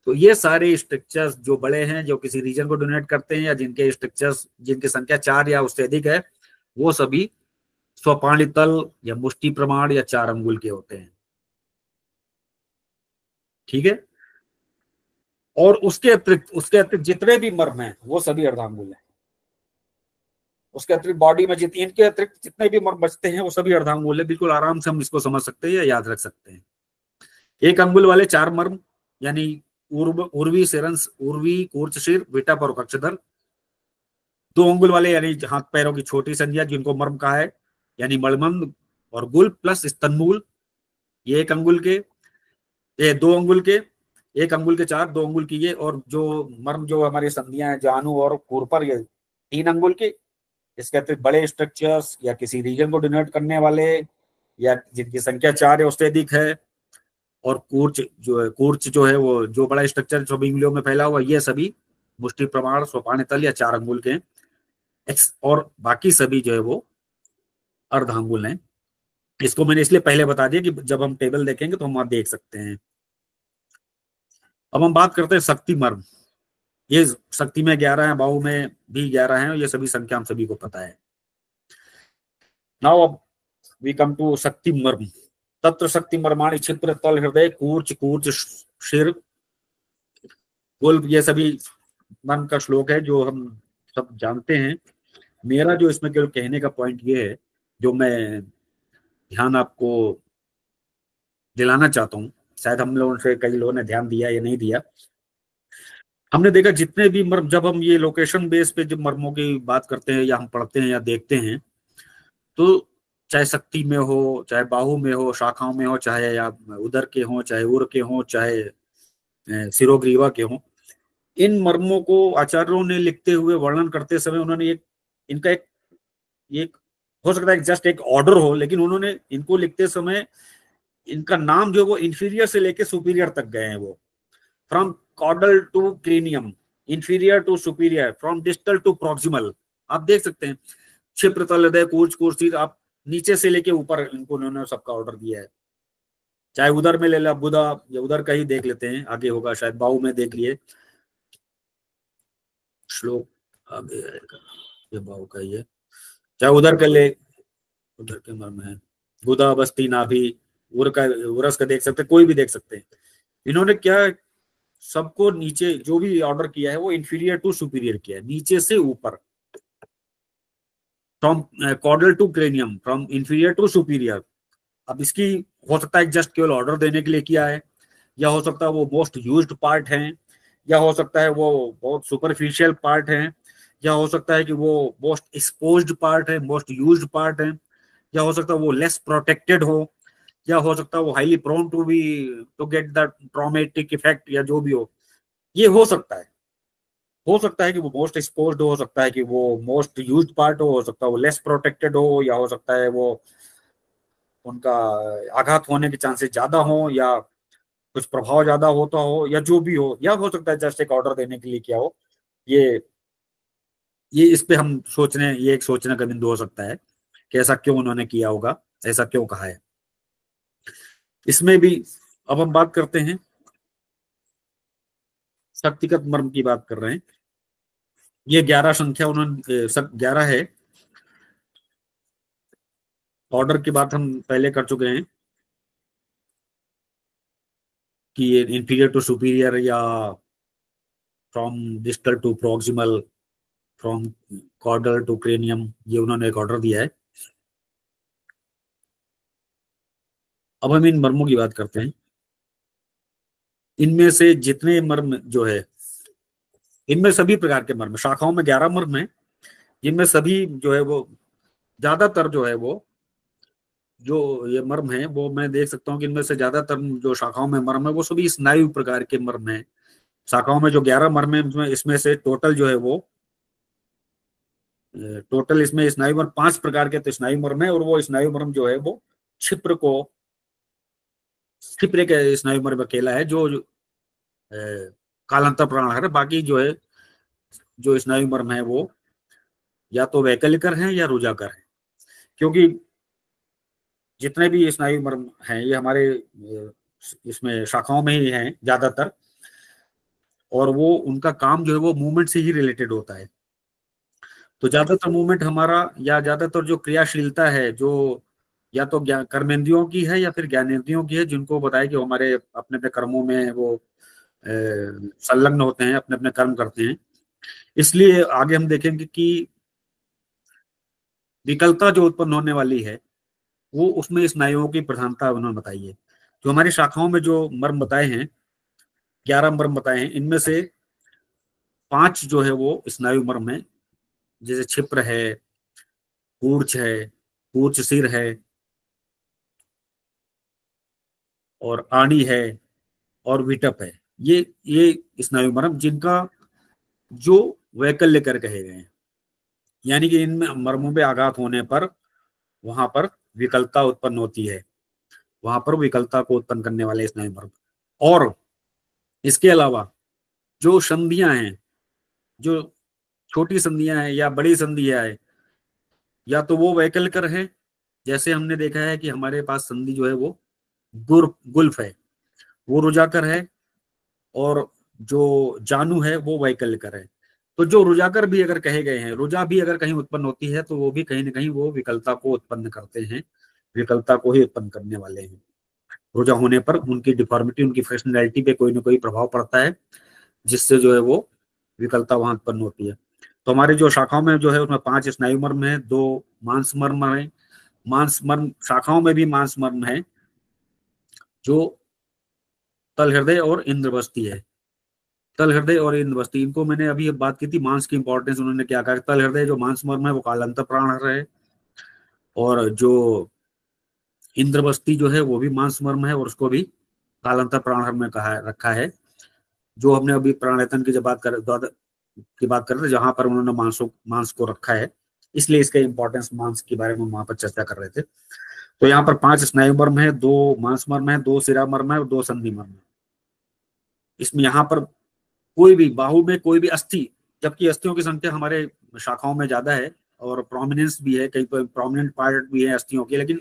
तो ये सारे स्ट्रक्चर्स जो बड़े हैं, जो किसी रीजन को डोनेट करते हैं, या जिनके स्ट्रक्चर्स जिनकी संख्या 4 या उससे अधिक है, वो सभी स्वपाणी तल या मुष्टि प्रमाण या 4 अंगुल के होते हैं। ठीक है, और उसके अतिरिक्त जितने भी मर्म हैं वो सभी अर्धांगुल हैं। उसके अतिरिक्त बॉडी में इनके अतिरिक्त जितने भी मर्म बचते हैं वो सभी अर्धांगुल है। बिल्कुल आराम से हम इसको समझ सकते हैं या याद रख सकते हैं। एक अंगुल वाले 4 मर्म यानी उर्वी सिरंस, उर्वी, कूर्च सिर, विटप और कक्षधर। 2 अंगुल वाले यानी हाथ पैरों की छोटी संधियां जिनको मर्म कहा है, यानी मणिबंध और गुल्फ प्लस स्तनमूल, ये 1 अंगुल के, ये 2 अंगुल के, 1 अंगुल के 4, 2 अंगुल की ये, और जो मर्म जो हमारी संधियां हैं जानू और कूर्पर, ये 3 अंगुल के। इसके अतिरिक्त बड़े स्ट्रक्चर्स या किसी रीजन को डिनोट करने वाले या जिनकी संख्या 4 या उससे अधिक है, और कूर्च जो है वो जो बड़ा स्ट्रक्चर सभी इंगलियों में फैला हुआ, ये सभी मुष्टि प्रमाण, सोपान तल या 4 अंगुल के, और बाकी सभी जो है वो अर्धांगुल हैं। इसको मैंने इसलिए पहले बता दिया कि जब हम टेबल देखेंगे तो हम वहां देख सकते हैं। अब हम बात करते हैं शक्ति मर्म। ये शक्ति में 11 है, बाहु में भी 11 है, ये सभी संख्या हम सभी को पता है। नाउ वी कम टू शक्ति मर्म। तत्र शक्ति मर्माणी क्षिप्र तल हृदय कूर्च शिर गुल्फ, ये सभी मर्म का श्लोक है जो हम सब जानते हैं। मेरा जो इसमें केवल कहने का पॉइंट ये है, जो मैं ध्यान आपको दिलाना चाहता हूँ, शायद हम लोगों से कई लोगों ने ध्यान दिया या नहीं दिया। हमने देखा जितने भी मर्म, जब हम ये लोकेशन बेस पे जब मर्मों की बात करते हैं या हम पढ़ते हैं या देखते हैं, तो चाहे शक्ति में हो, चाहे बाहु में हो, शाखाओं में हो, चाहे या उदर के हो, चाहे उर के हो, चाहे सिरोग्रीवा के हो, इन मर्मों को आचार्यों ने लिखते हुए वर्णन करते समय उन्होंने एक हो सकता है जस्ट एक ऑर्डर हो, लेकिन उन्होंने इनको लिखते समय इनका नाम जो वो इंफीरियर से लेके सुपीरियर तक गए हैं। वो from caudal to cranium, inferior to superior, from distal to proximal. आप देख सकते हैं क्षिप्र, तल, हृदय, कूर्च, कुर्सित, आप नीचे से लेके ऊपर इनको उन्होंने सबका ऑर्डर दिया है। चाहे उधर में ले ला बुधा, या उधर का ही देख लेते हैं, आगे होगा शायद बाहु में देख लिए श्लोक, आगे आएगा ये बाहु का ही है। चाहे उधर का ले, उधर के मर्म है गुदा, बस्ती, नाभि, उरस का देख सकते, कोई भी देख सकते हैं। इन्होंने क्या सबको नीचे जो भी ऑर्डर किया है वो इंफीरियर टू सुपीरियर किया है, नीचे से ऊपर, from caudal to cranium, from inferior to superior. अब इसकी हो सकता है जस्ट केवल ऑर्डर देने के लिए किया है, या हो सकता है वो मोस्ट यूज्ड पार्ट है, या हो सकता है वो बहुत सुपरफिशियल पार्ट है, या हो सकता है कि वो मोस्ट एक्सपोज्ड पार्ट है, मोस्ट यूज्ड पार्ट है, या हो सकता है वो लेस प्रोटेक्टेड हो, या हो सकता है वो highly prone to get the traumatic effect, या जो भी हो। ये हो सकता है, हो सकता है कि वो मोस्ट एक्सपोज्ड हो सकता है कि वो मोस्ट यूज्ड पार्ट हो सकता है वो लेस प्रोटेक्टेड हो, या हो सकता है वो उनका आघात होने के चांसेस ज्यादा हो, या कुछ प्रभाव ज्यादा होता हो, या जो भी हो, या हो सकता है जस्ट एक ऑर्डर देने के लिए किया हो। ये ये इस पे हम सोचने, ये एक सोचने का बिंदु हो सकता है कि ऐसा क्यों उन्होंने किया होगा, ऐसा क्यों कहा है। इसमें भी अब हम बात करते हैं, शक्तिगत मर्म की बात कर रहे हैं। ये 11 संख्या उन्होंने 11 है। ऑर्डर की बात हम पहले कर चुके हैं कि ये इंफीरियर टू सुपीरियर, या from distal to proximal, from caudal to cranium, ये उन्होंने एक ऑर्डर दिया है। अब हम इन मर्मों की बात करते हैं। इनमें से जितने मर्म जो है, इनमें सभी प्रकार के मर्म, शाखाओं में 11 मर्म है, जिनमें सभी जो है वो ज्यादातर जो है वो जो ये मर्म है वो मैं देख सकता हूँ कि इनमें से ज्यादातर जो शाखाओं में मर्म है वो सभी स्नायु प्रकार के मर्म है। शाखाओं में जो 11 मर्म है इसमें से टोटल जो है वो टोटल इसमें स्नायु मर्म 5 प्रकार के तो स्नायु मर्म है, और वो स्नायु मर्म जो है वो क्षिप्र को, क्षिप्र के स्नायु मर्म अकेला है जो कालांतर प्राणाहार है। बाकी जो है जो स्नायु मर्म है वो या तो वैकल्पिक है या रुजाकर है, क्योंकि जितने भी स्नायु मर्म हैं ये हमारे इसमें शाखाओं में ही हैं ज्यादातर, और वो उनका काम जो है वो मूवमेंट से ही रिलेटेड होता है। तो ज्यादातर मूवमेंट हमारा, या ज्यादातर जो क्रियाशीलता है जो या तो कर्मेंद्रियों की है या फिर ज्ञानेंद्रियों की है, जिनको बताया कि हमारे अपने अपने कर्मों में वो संलग्न होते हैं, अपने अपने कर्म करते हैं। इसलिए आगे हम देखेंगे कि विकलता जो उत्पन्न होने वाली है वो उसमें स्नायुओं की प्रधानता उन्होंने बताई है। जो हमारी शाखाओं में जो मर्म बताए हैं, 11 मर्म बताए हैं, इनमें से 5 जो है वो स्नायु मर्म है, जैसे क्षिप्र है, कूर्च है, कूर्च सिर है, और आणी है, और विटप है। ये स्नायु मर्म जिनका जो वैकल्य कर कहे गए हैं, यानी कि इन मर्मों पे आघात होने पर वहां पर विकलता उत्पन्न होती है, वहां पर विकलता को उत्पन्न करने वाले स्नायु मर्म। और इसके अलावा जो संधियां हैं, जो छोटी संधियां हैं या बड़ी संधियां है, या तो वो वैकल्पिक है, जैसे हमने देखा है कि हमारे पास संधि जो है वो गुल्फ है, वो रुजाकर है, और जो जानू है वो वैकल्पिक है। तो जो रुजाकर भी अगर कहे गए हैं, रुजा भी अगर कहीं उत्पन्न होती है तो वो भी कहीं ना कहीं वो विकलता को उत्पन्न करते हैं, विकलता को ही उत्पन्न करने वाले हैं। रुजा होने पर उनकी डिफॉर्मिटी, उनकी फंक्शनैलिटी पे कोई ना कोई प्रभाव पड़ता है, जिससे जो है वो विकलता वहां उत्पन्न होती है। तो हमारी जो शाखाओं में जो है उसमें 5 स्नायु मर्म है, 2 मांस मर्म है। मांस मर्म शाखाओं में भी मांस मर्म है जो तल हृदय और इंद्रवस्ती है। तल हृदय और इंद्रवस्ती, इनको मैंने अभी बात की थी मांस की इंपॉर्टेंस, उन्होंने क्या कहा, तल हृदय जो मांस मर्म है वो कालांतर प्राण है, और जो इंद्रवस्ती जो है वो भी मांस मर्म है और उसको भी कालांतर प्राण में कहा रखा है। जो हमने अभी प्राणेतन की जब बात कर रहे थे, जहां पर उन्होंने मांस को रखा है, इसलिए इसका इंपॉर्टेंस मांस के बारे में वहां पर चर्चा कर रहे थे। तो यहाँ पर 5 स्नायु मर्म है, 2 मांस मर्म है, 2 शिरा मर्म है और 2 संधि मर्म है। इसमें यहाँ पर कोई भी बाहु में कोई भी अस्थि, जबकि अस्थियों की संख्या हमारे शाखाओं में ज्यादा है और प्रोमिनेंस भी है, कई प्रोमिनेंट पार्ट भी है अस्थियों के, लेकिन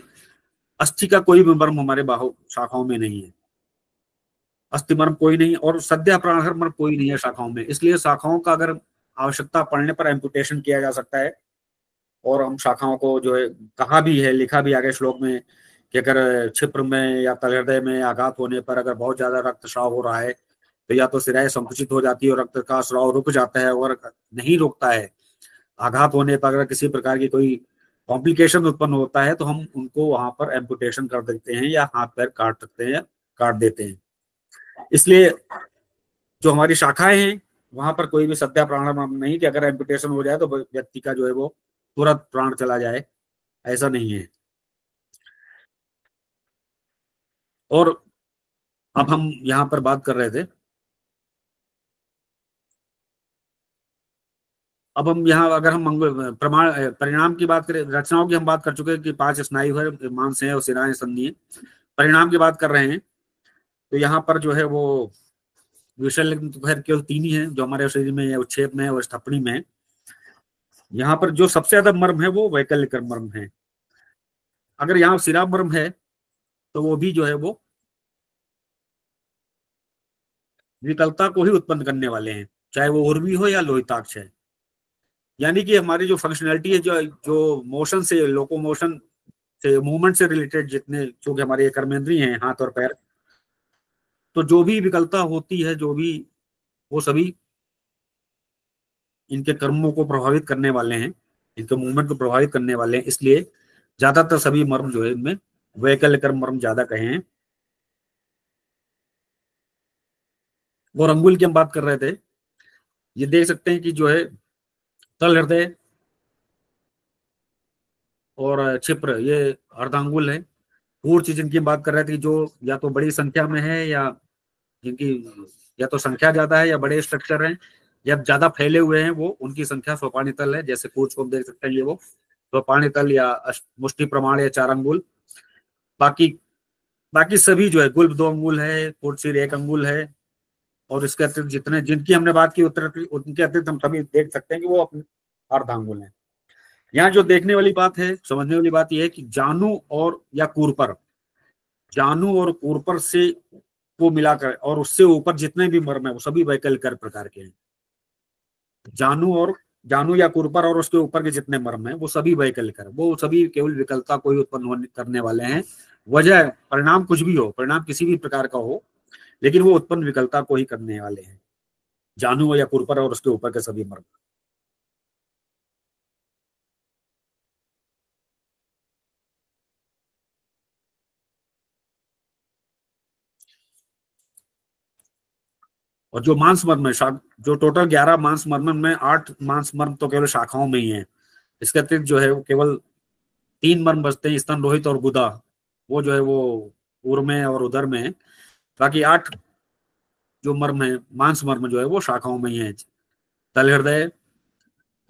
अस्थि का कोई भी मर्म हमारे बाहु शाखाओं में नहीं है। अस्थि मर्म कोई नहीं और सद्या प्राणहर मर्म कोई नहीं है शाखाओं में। इसलिए शाखाओं का अगर आवश्यकता पड़ने पर एम्पुटेशन किया जा सकता है। और हम शाखाओं को जो है, कहा भी है, लिखा भी आगे श्लोक में कि अगर छिप्र में या तलहृदय में आघात होने पर अगर बहुत ज्यादा रक्तस्राव हो रहा है तो या तो सिराएं संकुचित हो जाती है और रक्त का स्राव रुक जाता है, और नहीं रुकता है, आघात होने पर अगर किसी प्रकार की कोई कॉम्प्लिकेशन उत्पन्न होता है तो हम उनको वहां पर एम्पुटेशन कर देते हैं या हाथ पैर काट सकते हैं या काट देते हैं। इसलिए जो हमारी शाखाएं हैं वहां पर कोई भी सद्या प्राण नहीं कि अगर एम्पुटेशन हो जाए तो व्यक्ति का जो है वो तुरंत प्राण चला जाए, ऐसा नहीं है। और अब हम यहाँ पर बात कर रहे थे, अब हम यहाँ अगर हम प्रमाण परिणाम की बात करें, रचनाओं की हम बात कर चुके हैं कि 5 स्नायु है, मांस है और शिराएं संधि है। परिणाम की बात कर रहे हैं तो यहाँ पर जो है वो विषय तो खैर केवल 3 ही है जो हमारे शरीर में है, उच्छेद में है और स्थपनी में है। यहाँ पर जो सबसे ज्यादा मर्म है वो वैकल्पिक मर्म है। अगर यहाँ शिरा मर्म है तो वो भी जो है वो विकलता को ही उत्पन्न करने वाले हैं, चाहे वो उर्वी हो या लोहिताक्ष है। यानी कि हमारी जो फंक्शनैलिटी है, जो मोशन से, लोकोमोशन से, मूवमेंट से रिलेटेड जितने जो कि हमारे कर्मेंद्रिय हैं, हाथ और पैर, तो जो भी विकलता होती है, जो भी, वो सभी इनके कर्मों को प्रभावित करने वाले हैं, इनके मूवमेंट को प्रभावित करने वाले हैं। इसलिए ज्यादातर सभी मर्म जो है इनमें वैकल्पिक मर्म ज्यादा कहे हैं। और अंगुल की हम बात कर रहे थे, ये देख सकते हैं कि जो है तल हृदय और क्षिप्र ये अर्धांगुल है। पूर्व जिनकी बात कर रहे थे जो या तो बड़ी संख्या में है या जिनकी या तो संख्या ज्यादा है या बड़े स्ट्रक्चर हैं या ज्यादा फैले हुए हैं, वो उनकी संख्या सोपानी तल है। जैसे पूर्व को हम देख सकते हैं, ये वो सोपानी तल या मुष्टि प्रमाण या 4 अंगुल। बाकी बाकी सभी जो है गुल्ब 2 अंगुल है, पूर्व 1 अंगुल है। और इसके अतिरिक्त जितने जिनकी हमने बात की उनके अतिरिक्त हम सभी देख सकते हैं कि वो अपने अर्धांगुल है। यहाँ जो देखने वाली बात है, समझने वाली बात यह है कि जानू और या कूरपर, जानू और कूरपर से को मिलाकर और उससे ऊपर जितने भी मर्म है वो सभी वैकल्पिक प्रकार के हैं। जानू या कूरपर और उसके ऊपर के जितने मर्म है वो सभी वैकल्पिक, वो सभी केवल विकलता को ही उत्पन्न करने वाले हैं। वजह परिणाम कुछ भी हो, परिणाम किसी भी प्रकार का हो, लेकिन वो उत्पन्न विकलता को ही करने वाले हैं, जानू या कूरपर और उसके ऊपर के सभी मर्म। और जो मांस मर्म है, जो टोटल 11 मांस मर्म में 8 मांस मर्म तो केवल शाखाओं में ही है। इसके अतिरिक्त जो है वो केवल 3 मर्म बचते हैं, स्तन, रोहित और गुदा, वो जो है वो उर में और उदर में है। बाकी 8 जो मर्म है, मांस मर्म जो है वो शाखाओं में ही है, तल हृदय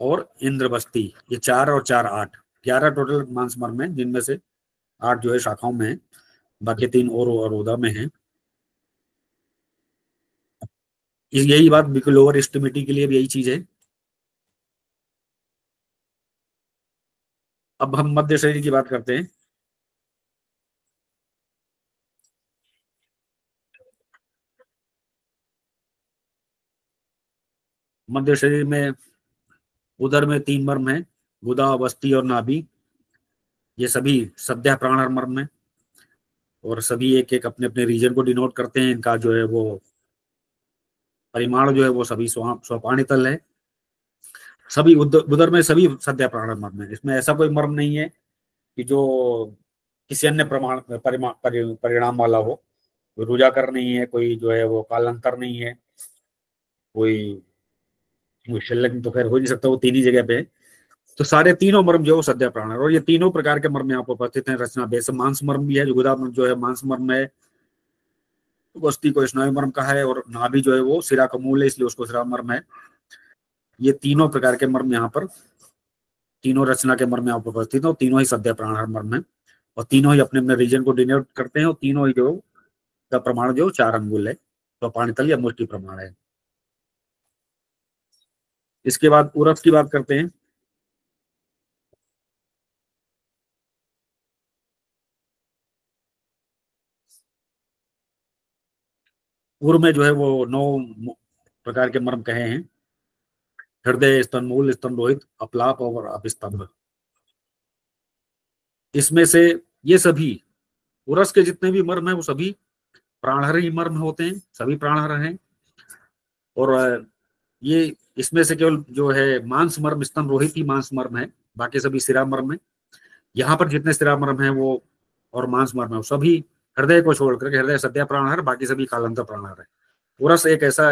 और इंद्रबस्ती, ये 4 और 4 8, 11 टोटल मांस मर्म है, जिनमें से 8 जो है शाखाओं में है, बाकी 3 और उदर में है। यही बात बिल्कुल लोअर एक्सट्रीमिटी के लिए भी यही चीज है। अब हम मध्य शरीर की बात करते हैं। मध्य शरीर में उदर में 3 मर्म है, गुदा, बस्ती और नाभि। ये सभी सद्या प्राण मर्म है और सभी एक एक अपने अपने रीजन को डिनोट करते हैं। इनका जो है वो परिमाण जो है वो सभी सोपानी तल है। सभी उदर में सभी सद्या प्राण मर्म है। इसमें ऐसा कोई मर्म नहीं है कि जो किसी अन्य परिणाम वाला हो। कोई रुजाकर नहीं है, कोई जो है वो कालांतर नहीं है, कोई शल्यक तो खैर हो नहीं सकता, वो 3 ही जगह पे है। तो सारे तीनों मर्म जो है वो सद्या प्राण है। और ये तीनों प्रकार के मर्म यहाँ पर उपस्थित हैं रचना बेस। मांस मर्म भी है, जो गुदा जो है मांस मर्म है, वस्ती को स्नायु मर्म कहा है, और नाभि जो है वो सिरा का मूल है, इसलिए उसको सिरा मर्म है। ये तीनों प्रकार के मर्म यहाँ पर, तीनों रचना के मर्म यहाँ पर उपस्थित है, और तीनों ही सद्य प्राणाहार मर्म है, और तीनों ही अपने अपने रीजन को डिनोट करते हैं, और तीनों ही जो का प्रमाण जो 4 अंगुल है, तो पाणितल या मुष्टि प्रमाण है। इसके बाद उरस की बात करते हैं। उर में जो है वो 9 प्रकार के मर्म कहे हैं: हृदय, स्तनमूल, स्तन रोहित, अपलाप और अपस्तंभ। इसमें से ये सभी उरस के जितने भी मर्म है वो सभी प्राणहर ही मर्म होते हैं, सभी प्राणहर हैं। और ये इसमें से केवल जो है मांस मर्म, स्तन रोहित ही मांस मर्म है, बाकी सभी सिरा मर्म है। यहाँ पर जितने सिरा मर्म है वो और मांस मर्म है वो सभी हृदय को छोड़कर, हृदय सद्य प्राणहर, बाकी सभी कालांतर प्राणहर है। उरस एक ऐसा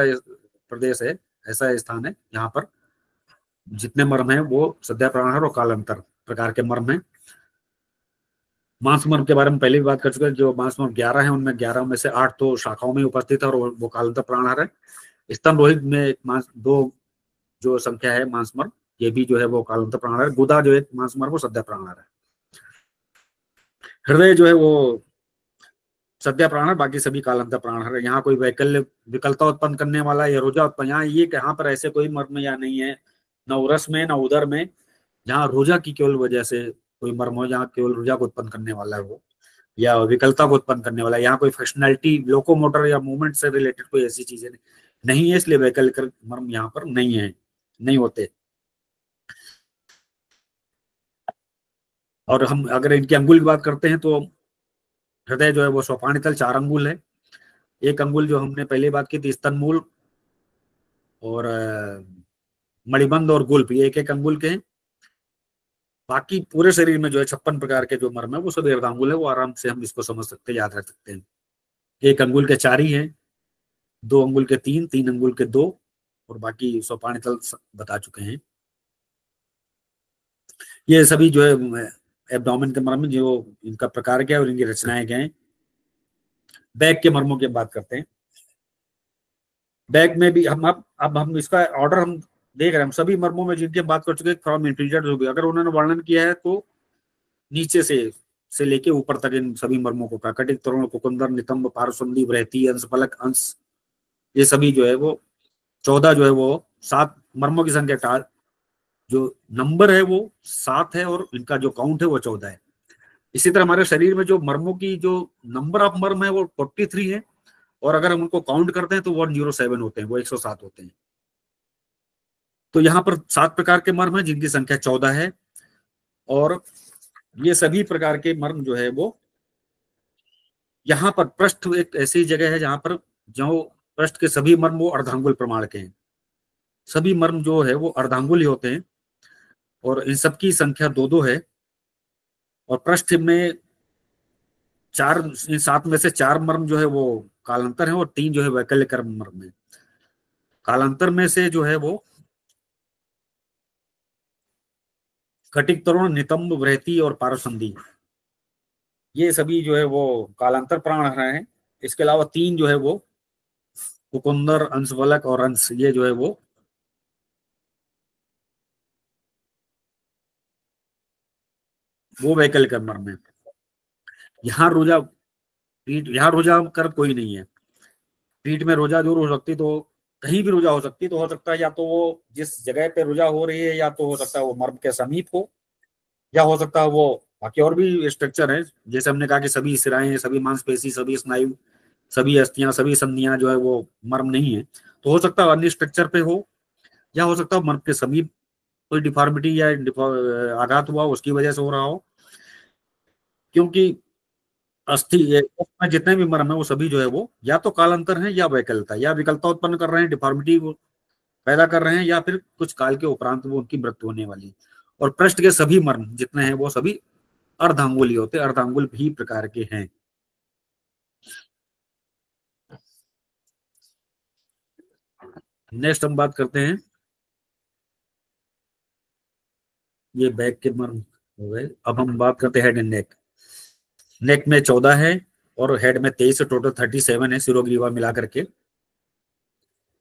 प्रदेश है, ऐसा स्थान है जहाँ पर जितने मर्म है वो सद्य प्राणहर और कालांतर प्रकार के मर्म है। मांस मर्म के बारे में पहले भी बात कर चुके हैं। जो मांस मर्म 11 है, उनमें 11 में से 8 तो शाखाओं में उपस्थित है और वो कालांतर प्राणहर है। स्तन रोहित में एक मांस 2 जो संख्या है मांस मर्म, ये भी जो है वो कालांतर प्राणहर है। गुदा जो है मांस मर्म वो सद्य प्राणहर है। हृदय जो है वो सद्य प्राणहर, बाकी सभी कालांतर प्राणहर है। यहाँ कोई विकलता उत्पन्न करने वाला या रुझा उत्पन्न, यहाँ पर ऐसे कोई मर्म या नहीं है, न उरस में न उदर में, जहाँ रुझा की केवल वजह से कोई मर्म हो, जहाँ केवल रुझा को उत्पन्न करने वाला है वो, या विकलता को उत्पन्न करने वाला है। यहाँ कोई फंक्शनैलिटी, लोकोमोटर या मूवमेंट से रिलेटेड कोई ऐसी चीजें नहीं है, इसलिए वैकल्पिक मर्म यहाँ पर नहीं है, नहीं होते। और हम अगर इनके अंगुल की बात करते हैं तो हृदय जो है वो स्वपाणितल 4 अंगुल है। एक अंगुल जो हमने पहले बात की थी स्तनमूल और मणिबंध और गुल्फ, ये एक एक अंगुल के हैं। बाकी पूरे शरीर में जो है 56 प्रकार के जो मर्म है वो सब अर्धांगुल है, वो आराम से हम इसको समझ सकते हैं, याद रख सकते हैं। एक अंगुल के 4 ही है, 2 अंगुल के 3, 3 अंगुल के 2, और बाकी स्वपाणितल बता चुके हैं। ये सभी जो है एब्डोमेन के मर्म जो इनका प्रकार क्या है और इनकी रचनाएं क्या है। बैक के मर्मों की बात करते हैं। बैक में भी हम अब हम इसका ऑर्डर हम देख रहे हैं। हम सभी मर्मों में जिनकी बात कर चुके हैं फ्रॉम इंटीरियर टू, अगर उन्होंने वर्णन किया है तो नीचे से लेके ऊपर तक इन सभी मर्मों को, प्राकृतिक तरुण, कुकुंदर, नितंब, पारसंदी, वृहति, अंश फलक, अंश, ये सभी जो है वो 14 जो है वो 7 मर्मों की संख्या, जो नंबर है वो 7 है और इनका जो काउंट है वो 14 है। इसी तरह हमारे शरीर में जो मर्मों की जो नंबर ऑफ मर्म है वो 43 है, और अगर हम उनको काउंट करते हैं तो 107 होते हैं, वो 107 होते हैं। तो यहाँ पर 7 प्रकार के मर्म है जिनकी संख्या 14 है, और ये सभी प्रकार के मर्म जो है वो यहाँ पर पृष्ठ एक ऐसी जगह है जहां पर जो पृष्ठ के सभी मर्म वो अर्धांगुल प्रमाण के हैं। सभी मर्म जो है वो अर्धांगुल ही होते हैं, और इन सबकी संख्या 2-2 है। और पृष्ठ में 4, इन 7 में से 4 मर्म जो है वो कालांतर है, और 3 जो है वैकल्य कर्म मर्म है। कालांतर में से जो है वो कटिक तरुण, नितंब, वृहति और पारसंदी, ये सभी जो है वो कालांतर प्राण हैं। इसके अलावा 3 जो है वो कुकुंदर, अंशवलक और अंश, ये जो है वो वैकल्य कर्म मर्म है। यहाँ रोजा पीठ, यहाँ रोजा कर कोई नहीं है। पीठ में रोजा जरूर हो सकती, तो कहीं भी रोजा हो सकती, तो हो सकता है या तो वो जिस जगह पे रोजा हो रही है, या तो हो सकता है वो मर्म के समीप हो, या हो सकता है वो बाकी और भी स्ट्रक्चर है। जैसे हमने कहा कि सभी सिराएं, सभी मांसपेशी, सभी स्नायु, सभी अस्थियां, सभी संधियां जो है वो मर्म नहीं है, तो हो सकता है अन्य स्ट्रक्चर पे हो, या हो सकता है मर्म के समीप कोई डिफॉर्मिटी या आघात हुआ उसकी वजह से हो रहा हो। क्योंकि अस्थि में जितने भी मर्म है वो सभी जो है वो या तो कालांतर है, या वैकल्यता, या विकलता उत्पन्न कर रहे हैं, डिफॉर्मिटी पैदा कर रहे हैं, या फिर कुछ काल के उपरांत वो उनकी मृत्यु होने वाली है। और पृष्ठ के सभी मर्म जितने हैं वो सभी अर्धांगुली होते हैं, अर्धांगुल भी प्रकार के हैं। नेक्स्ट हम बात करते हैं, ये बैक के मर्म हो गए। अब हम बात करते हैं हेड एंड नेक। नेक में 14 है, और हेड में 23, टोटल 37 है सिरोग्रीवा मिला करके।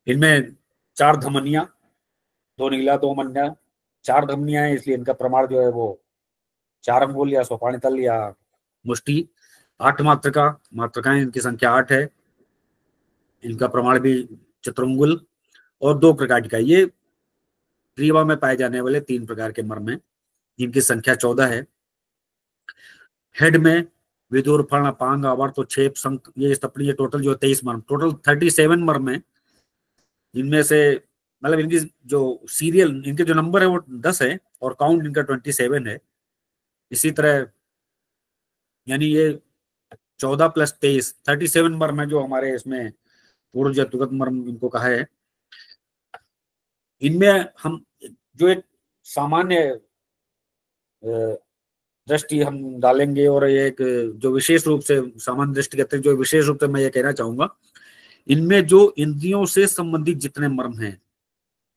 इनमें 4 धमनियां, 2 नीला 2 मन्या, 4 धमनियां है, इसलिए इनका प्रमाण जो है वो 4 अंगुल या सोपानी तल या मुष्टि। 8 मात्रकाएं इनकी संख्या 8 है, इनका प्रमाण भी चतुरंगुल। और 2 प्रकार ये ग्रीवा में पाए जाने वाले 3 प्रकार के मर्म हैं, जिनकी संख्या 14 है। हेड में विदुर, फण, अपांग, आवर्त और छेप, शंख, ये स्तपनी, ये टोटल जो 23 मर्म, टोटल 37 मर्म है। जिनमें से मतलब इनकी जो सीरियल, इनके जो नंबर है वो 10 है और काउंट इनका 27 है। इसी तरह यानी ये 14 + 23 37 मर्म है जो हमारे इसमें पूर्व जतुगत मर्म इनको कहा है। इनमें हम जो एक सामान्य दृष्टि हम डालेंगे और ये एक जो विशेष रूप से सामान्य दृष्टि कहते हैं, जो विशेष रूप से मैं ये कहना चाहूंगा, इनमें जो इंद्रियों से संबंधित जितने मर्म हैं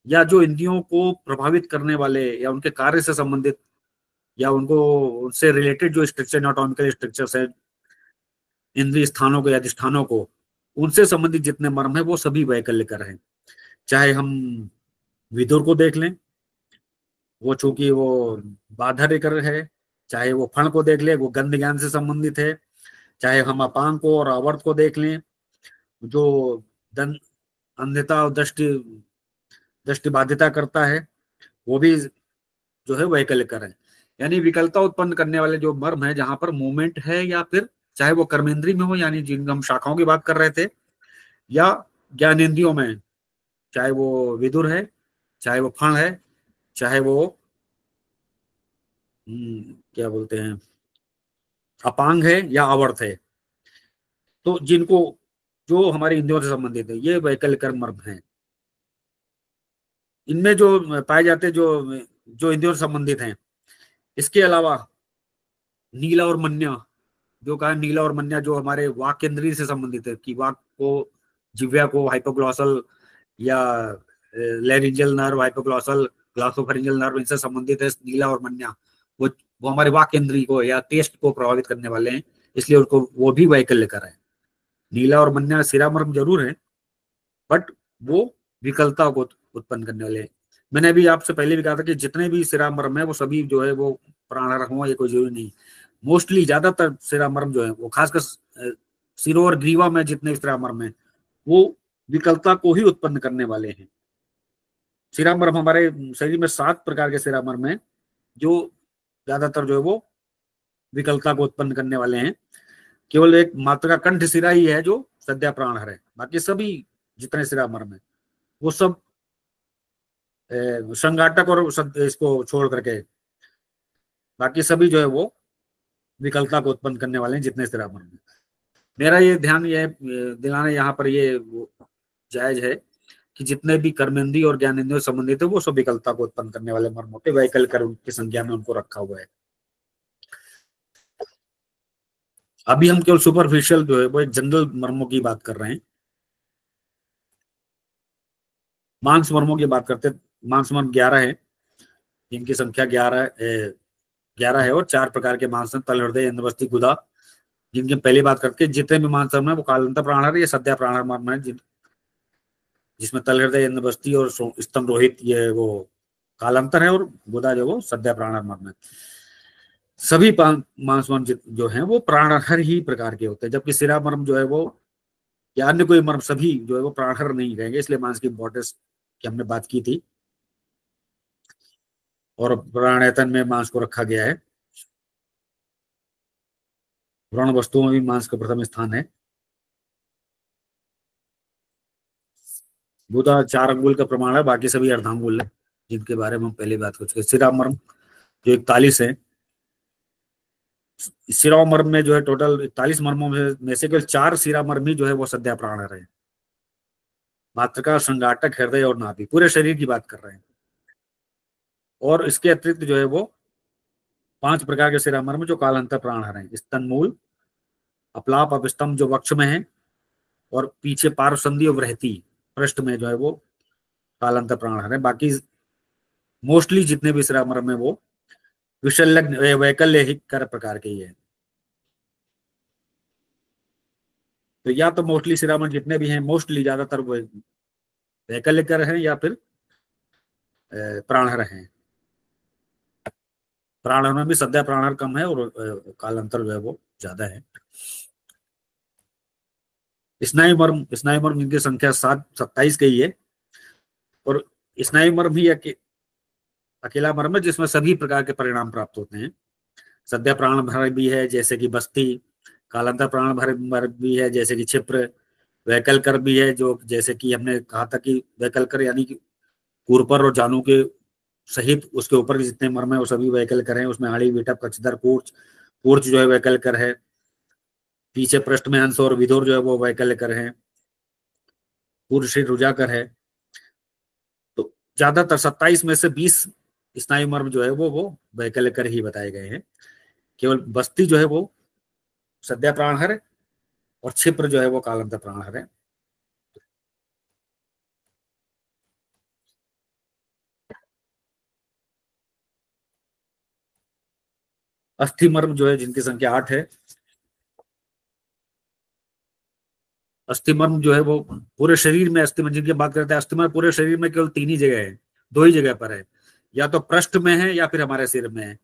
या जो इंद्रियों को प्रभावित करने वाले या उनके कार्य से संबंधित या उनको उनसे रिलेटेड जो स्ट्रक्चर, एनाटॉमिकल स्ट्रक्चर्स है इंद्रिय स्थानों को या अधिष्ठानों को, उनसे संबंधित जितने मर्म है वो सभी वैकल्यकर हैं। चाहे हम विदुर को देख लें, वो चूंकि वो बाधारिकर है, चाहे वो फण को देख ले, वो गंध ज्ञान से संबंधित है, चाहे हम अपांग को और आवर्त को देख लें जो अंधता और दृष्टि बाध्यता करता है, वो भी जो है वैकल्यकर है। यानी विकलता उत्पन्न करने वाले जो मर्म है, जहां पर मूवमेंट है या फिर चाहे वो कर्मेंद्री में हो, यानी जिन हम शाखाओं की बात कर रहे थे, या ज्ञानेंद्रियों में, चाहे वो विदुर है, चाहे वो फण है, चाहे वो क्या बोलते हैं अपांग है या आवर्त है, तो जिनको जो हमारे इंद्रियों से संबंधित है ये वैकल्यकर मर्म है। इनमें जो पाए जाते जो जो इंद्रियों से संबंधित हैं, इसके अलावा नीला और मन्या, जो कहा नीला और मन्या जो हमारे वाक केंद्रीय से संबंधित है, कि वाक को, जिह्वा को हाइपोग्लॉसल या लैरिंजियल नर्व, हाइपोग्लॉसल, ग्लॉसोफेरिंजियल नर्व, इनसे संबंधित है नीला और मन्या। वो हमारे वाक केंद्रीय को या टेस्ट को प्रभावित करने वाले हैं, इसलिए उनको वो भी वैकल्यकर है। नीला और मन्या सिरामर्म जरूर है, बट वो विकलता को उत्पन्न करने वाले हैं। मैंने अभी आपसे पहले भी कहा था कि जितने भी सिरामर्म है वो सभी जो है वो प्राणरक हो, ये कोई जरूरी नहीं। मोस्टली ज्यादातर सिरामर्म जो है वो खासकर सिरों और ग्रीवा में जितने सिरामर्म है वो विकलता को ही उत्पन्न करने वाले हैं। सिरामर्म, हमारे शरीर में 7 प्रकार के सिरामर्म है जो ज्यादातर जो है वो विकलता को उत्पन्न करने वाले हैं। केवल एक मात्र का कंठ सिरा ही है जो सद्या प्राणहर है, बाकी सभी जितने सिरामर्म है वो सब संघाटक और इसको छोड़ करके बाकी सभी जो है वो विकलता को उत्पन्न करने वाले हैं जितने सिरामर्म है। मेरा ये ध्यान ये दिलाना यहाँ पर ये जायज है कि जितने भी कर्मेंद्रिय और ज्ञानेंद्रियों से संबंधित है वो सब विकलता को उत्पन्न करने वाले मर्म होते, वैकल्य कर उनकी संज्ञा में उनको रखा हुआ है। अभी हम केवल सुपरफिशियल जो है वो जनरल मर्मों की बात कर रहे हैं। मांस मर्मों की बात करते हैं। मांस मर्म 11 है, जिनकी संख्या 11 है और 4 प्रकार के मांस, तल, हृदय, इंद्रवस्ती, गुदा। जिनकी पहली बात करते हैं जितने भी मांस मर्म है वो कालांतर प्राणहर या सद्या प्राणहर मर्म है, जिसमें तल, हृदय, इंद्रवस्ती और स्तंभ रोहित ये वो कालांतर है और गुदा जो वो सद्या प्राणहर मर्म है। सभी मांस मर्म जो है वो प्राणहर ही प्रकार के होते हैं, जबकि सिरा मर्म जो है वो या अन्य कोई मर्म सभी जो है वो प्राणहर नहीं रहेंगे। इसलिए मांस की इंपॉर्टेंस की हमने बात की थी और प्राणायतन में मांस को रखा गया है। व्रण वस्तुओं में भी मांस का प्रथम स्थान है। गुदा 4 अंगुल का प्रमाण है, बाकी सभी अर्धांगुल है, जिनके बारे में हम पहले बात कर चुके। सिरा मर्म जो 41 है, सिरा मर्म में जो है टोटल 41 मर्मों में से केवल 4 सिरा मर्म ही जो है वो सद्या प्राणहर है। मातृका, संघाटक, हृदय और नाभि, पूरे शरीर की बात कर रहे हैं। और इसके अतिरिक्त जो है वो 5 प्रकार के सिरा मर्म जो कालांतर प्राणहर हैं। स्तनमूल, अपलाप, अपस्तंभ जो वक्ष में है, और पीछे पार्श्व संधि और वृहति पृष्ठ में जो है वो कालांतर प्राणहर है। बाकी मोस्टली जितने भी सिरा मर्म है वो विशल्य वैकल्यकर प्रकार के ही है। तो या तो मोस्टली शिरामण जितने भी हैं, मोस्टली ज्यादातर वो वैकल्यकर हैं या फिर प्राणहर हैं। प्राणहर में भी सद्या प्राणहर कम है और कालांतर जो है वो ज्यादा है। स्नायु मर्म जिनकी संख्या 27 की है, और स्नायु मर्म ही अकेला मर्म है जिसमें सभी प्रकार के परिणाम प्राप्त होते हैं। सद्या प्राण भर भी है जैसे कि बस्ती, कालांतर प्राण भर भी है जैसे कि क्षिप्र, वैकलकर भी है जो जैसे कि हमने कहा था कि वैकलकर यानी कि कूर्पर और जानू के सहित उसके ऊपर के जितने मर्म है वो सभी वैकलकर हैं। उसमें आड़ी विटप कचदर कूर्च, कूर्च जो है वैकलकर है। पीछे पृष्ठ में हंस और विदुर जो है वो वैकल्यकर है। पूर्व श्री रुजाकर है। तो ज्यादातर 27 में से 20 स्नायु मर्म जो है वो वैकल्यकर ही बताए गए हैं। केवल बस्ती जो है वो सद्या प्राणहर है और क्षिप्र जो है वो कालांतर प्राणहर है। अस्थि मर्म जो है जिनकी संख्या 8 है। अस्थि मर्म जो है वो पूरे शरीर में, अस्थि मर्म जिनकी बात करते हैं, अस्थि मर्म पूरे शरीर में केवल 3 ही जगह है, 2 ही जगह पर है, या तो पृष्ठ में है या फिर हमारे सिर में है।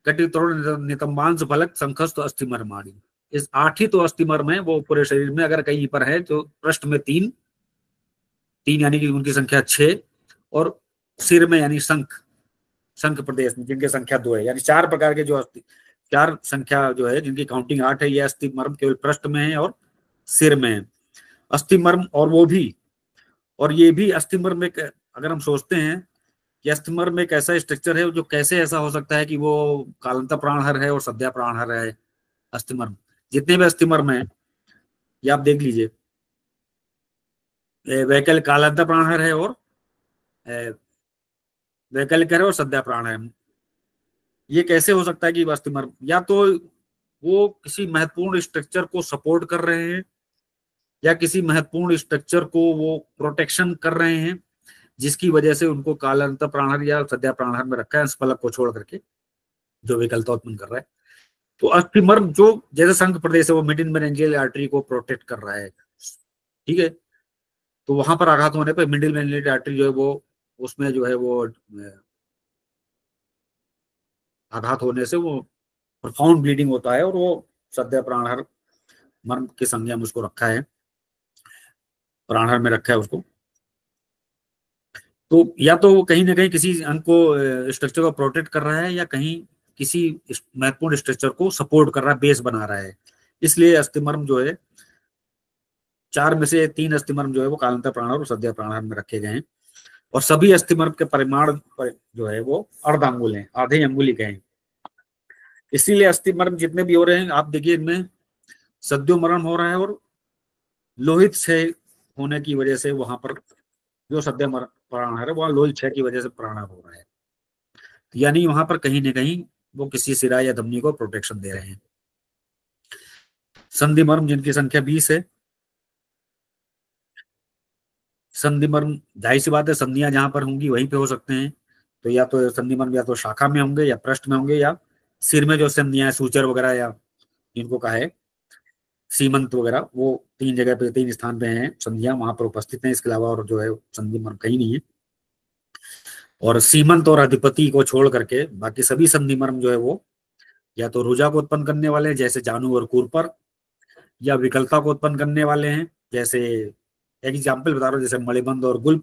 कटी तोड़ नितंबांश फलक संखस्त अस्थिमर्माणी, इस 8 ही तो अस्थिमर्म है वो पूरे शरीर में। अगर कहीं पर है तो पृष्ठ में 3 3 यानी कि उनकी संख्या 6, और सिर में यानी शंख शंख प्रदेश में जिनकी संख्या 2 है, यानी 4 प्रकार के जो अस्थि, 4 संख्या जो है जिनकी काउंटिंग 8 है, ये अस्थिमर्म केवल पृष्ठ में है और सिर में है। अस्थिमर्म और वो भी, और ये भी अस्थिमर्म एक, अगर हम सोचते हैं कि अस्थिमर्म एक ऐसा स्ट्रक्चर है जो कैसे ऐसा हो सकता है कि वो कालांतर प्राणहर है और सद्या प्राणहर है। अस्थिमर्म, जितने भी अस्थिमर्म है ये आप देख लीजिए, वैकल कालांतर प्राणहर है और वैकल्पिक है और सद्या प्राणहर। ये कैसे हो सकता है कि अस्थिमर्म, या तो वो किसी महत्वपूर्ण स्ट्रक्चर को सपोर्ट कर रहे हैं या किसी महत्वपूर्ण स्ट्रक्चर को वो प्रोटेक्शन कर रहे हैं, जिसकी वजह से उनको कालांतर प्राणहर या सद्या प्राणहर में रखा है, स्पलक को छोड़ करके जो विकलता उत्पन्न कर रहा है। तो अस्थिमर्म जो जैसे संघ प्रदेश है वो मिड मेनिंजियल आर्टरी को प्रोटेक्ट कर रहा है, ठीक है। तो वहां पर आघात होने पर मिडिल मेनिंजियल आर्टरी जो है वो, उसमें जो है वो आघात होने से वो प्रोफाउंड ब्लीडिंग होता है और वो सद्य प्राणहर मर्म की संज्ञा में उसको रखा है, प्राणहर में रखा है उसको। तो या तो वो कहीं ना कहीं किसी अंग को, स्ट्रक्चर को प्रोटेक्ट कर रहा है, या कहीं किसी महत्वपूर्ण स्ट्रक्चर को सपोर्ट कर रहा है, बेस बना रहा है। इसलिए अस्थिमर्म जो है, 4 में से 3 अस्थिमर्म जो है वो कालांतर प्राणहर और सद्य प्राणहर में रखे गए हैं। और सभी अस्थिमर्म के परिमाण जो है वो अर्ध अंगुल है, आधे अंगुली के हैं। इसीलिए अस्थिमर्म जितने भी हो रहे हैं आप देखिए, इनमें सद्यो मरण हो रहा है और लोहित क्षय होने की वजह से वहां पर जो सद्य प्राणहर है वहां लोहित क्षय की वजह से प्राणहर हो रहा है। यानी वहां पर कहीं ना कहीं वो किसी सिरा या धमनी को प्रोटेक्शन दे रहे हैं। संधि मर्म जिनकी संख्या 20 है। संधि मर्म जाहिर सी बात है संधियां जहां पर होंगी वहीं पे हो सकते हैं। तो या तो संधि मर्म या तो शाखा में होंगे या पृष्ठ में होंगे, या सिर में जो संधियां सूचर वगैरह या जिनको कहा है सीमंत वगैरह, वो 3 जगह पे, 3 स्थान पे हैं संधियां, वहां पर उपस्थित हैं। इसके अलावा और जो है संधि मर्म कहीं नहीं है। और सीमंत और अधिपति को छोड़ करके बाकी सभी संधि मर्म जो है वो या तो रुजा को उत्पन्न करने वाले हैं जैसे जानू और कूर्पर, या विकलता को उत्पन्न करने वाले हैं जैसे, एग्जाम्पल बता रहा हूँ जैसे मणिबंध और गुल्फ।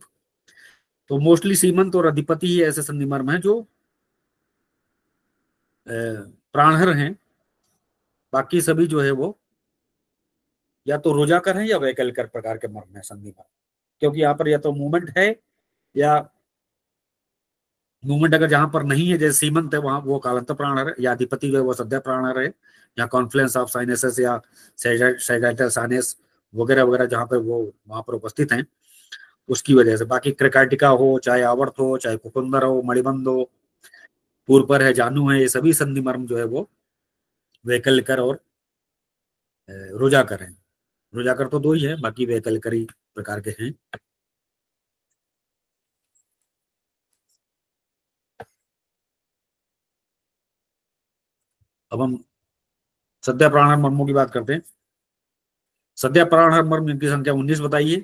तो मोस्टली सीमंत और अधिपति ही ऐसे संधि मर्म हैं जो प्राणहर हैं। बाकी सभी जो है वो या तो रोजाकर हैं या वैकल्पिक प्रकार के मर्म है संधि मर्म, क्योंकि यहाँ पर या तो मूवमेंट है, या मूवमेंट अगर जहां पर नहीं है जैसे सीमंत है वहां वो कालांतर प्राणहर है, या अधिपति जो है वो सद्य प्राणहर है, या कॉन्फ्लुएंस ऑफ साइनेसेस या सैगाइटल साइनस वगैरह वगैरह जहां पर वो वहां पर उपस्थित हैं उसकी वजह से। बाकी क्रिकाटिका हो, चाहे आवर्त हो, चाहे कुकुंदर हो, मणिबंध हो, पूर्पर है, जानू है, ये सभी संधि मर्म जो है वो वैकल्पिक और रोजाकर हैं। रोजाकर तो 2 ही है, बाकी वैकल्पिक ही प्रकार के हैं। अब हम सद्य प्राणहर मर्मों की बात करते हैं। सद्या प्राणहर मर्म, इनकी संख्या 19 बताइए,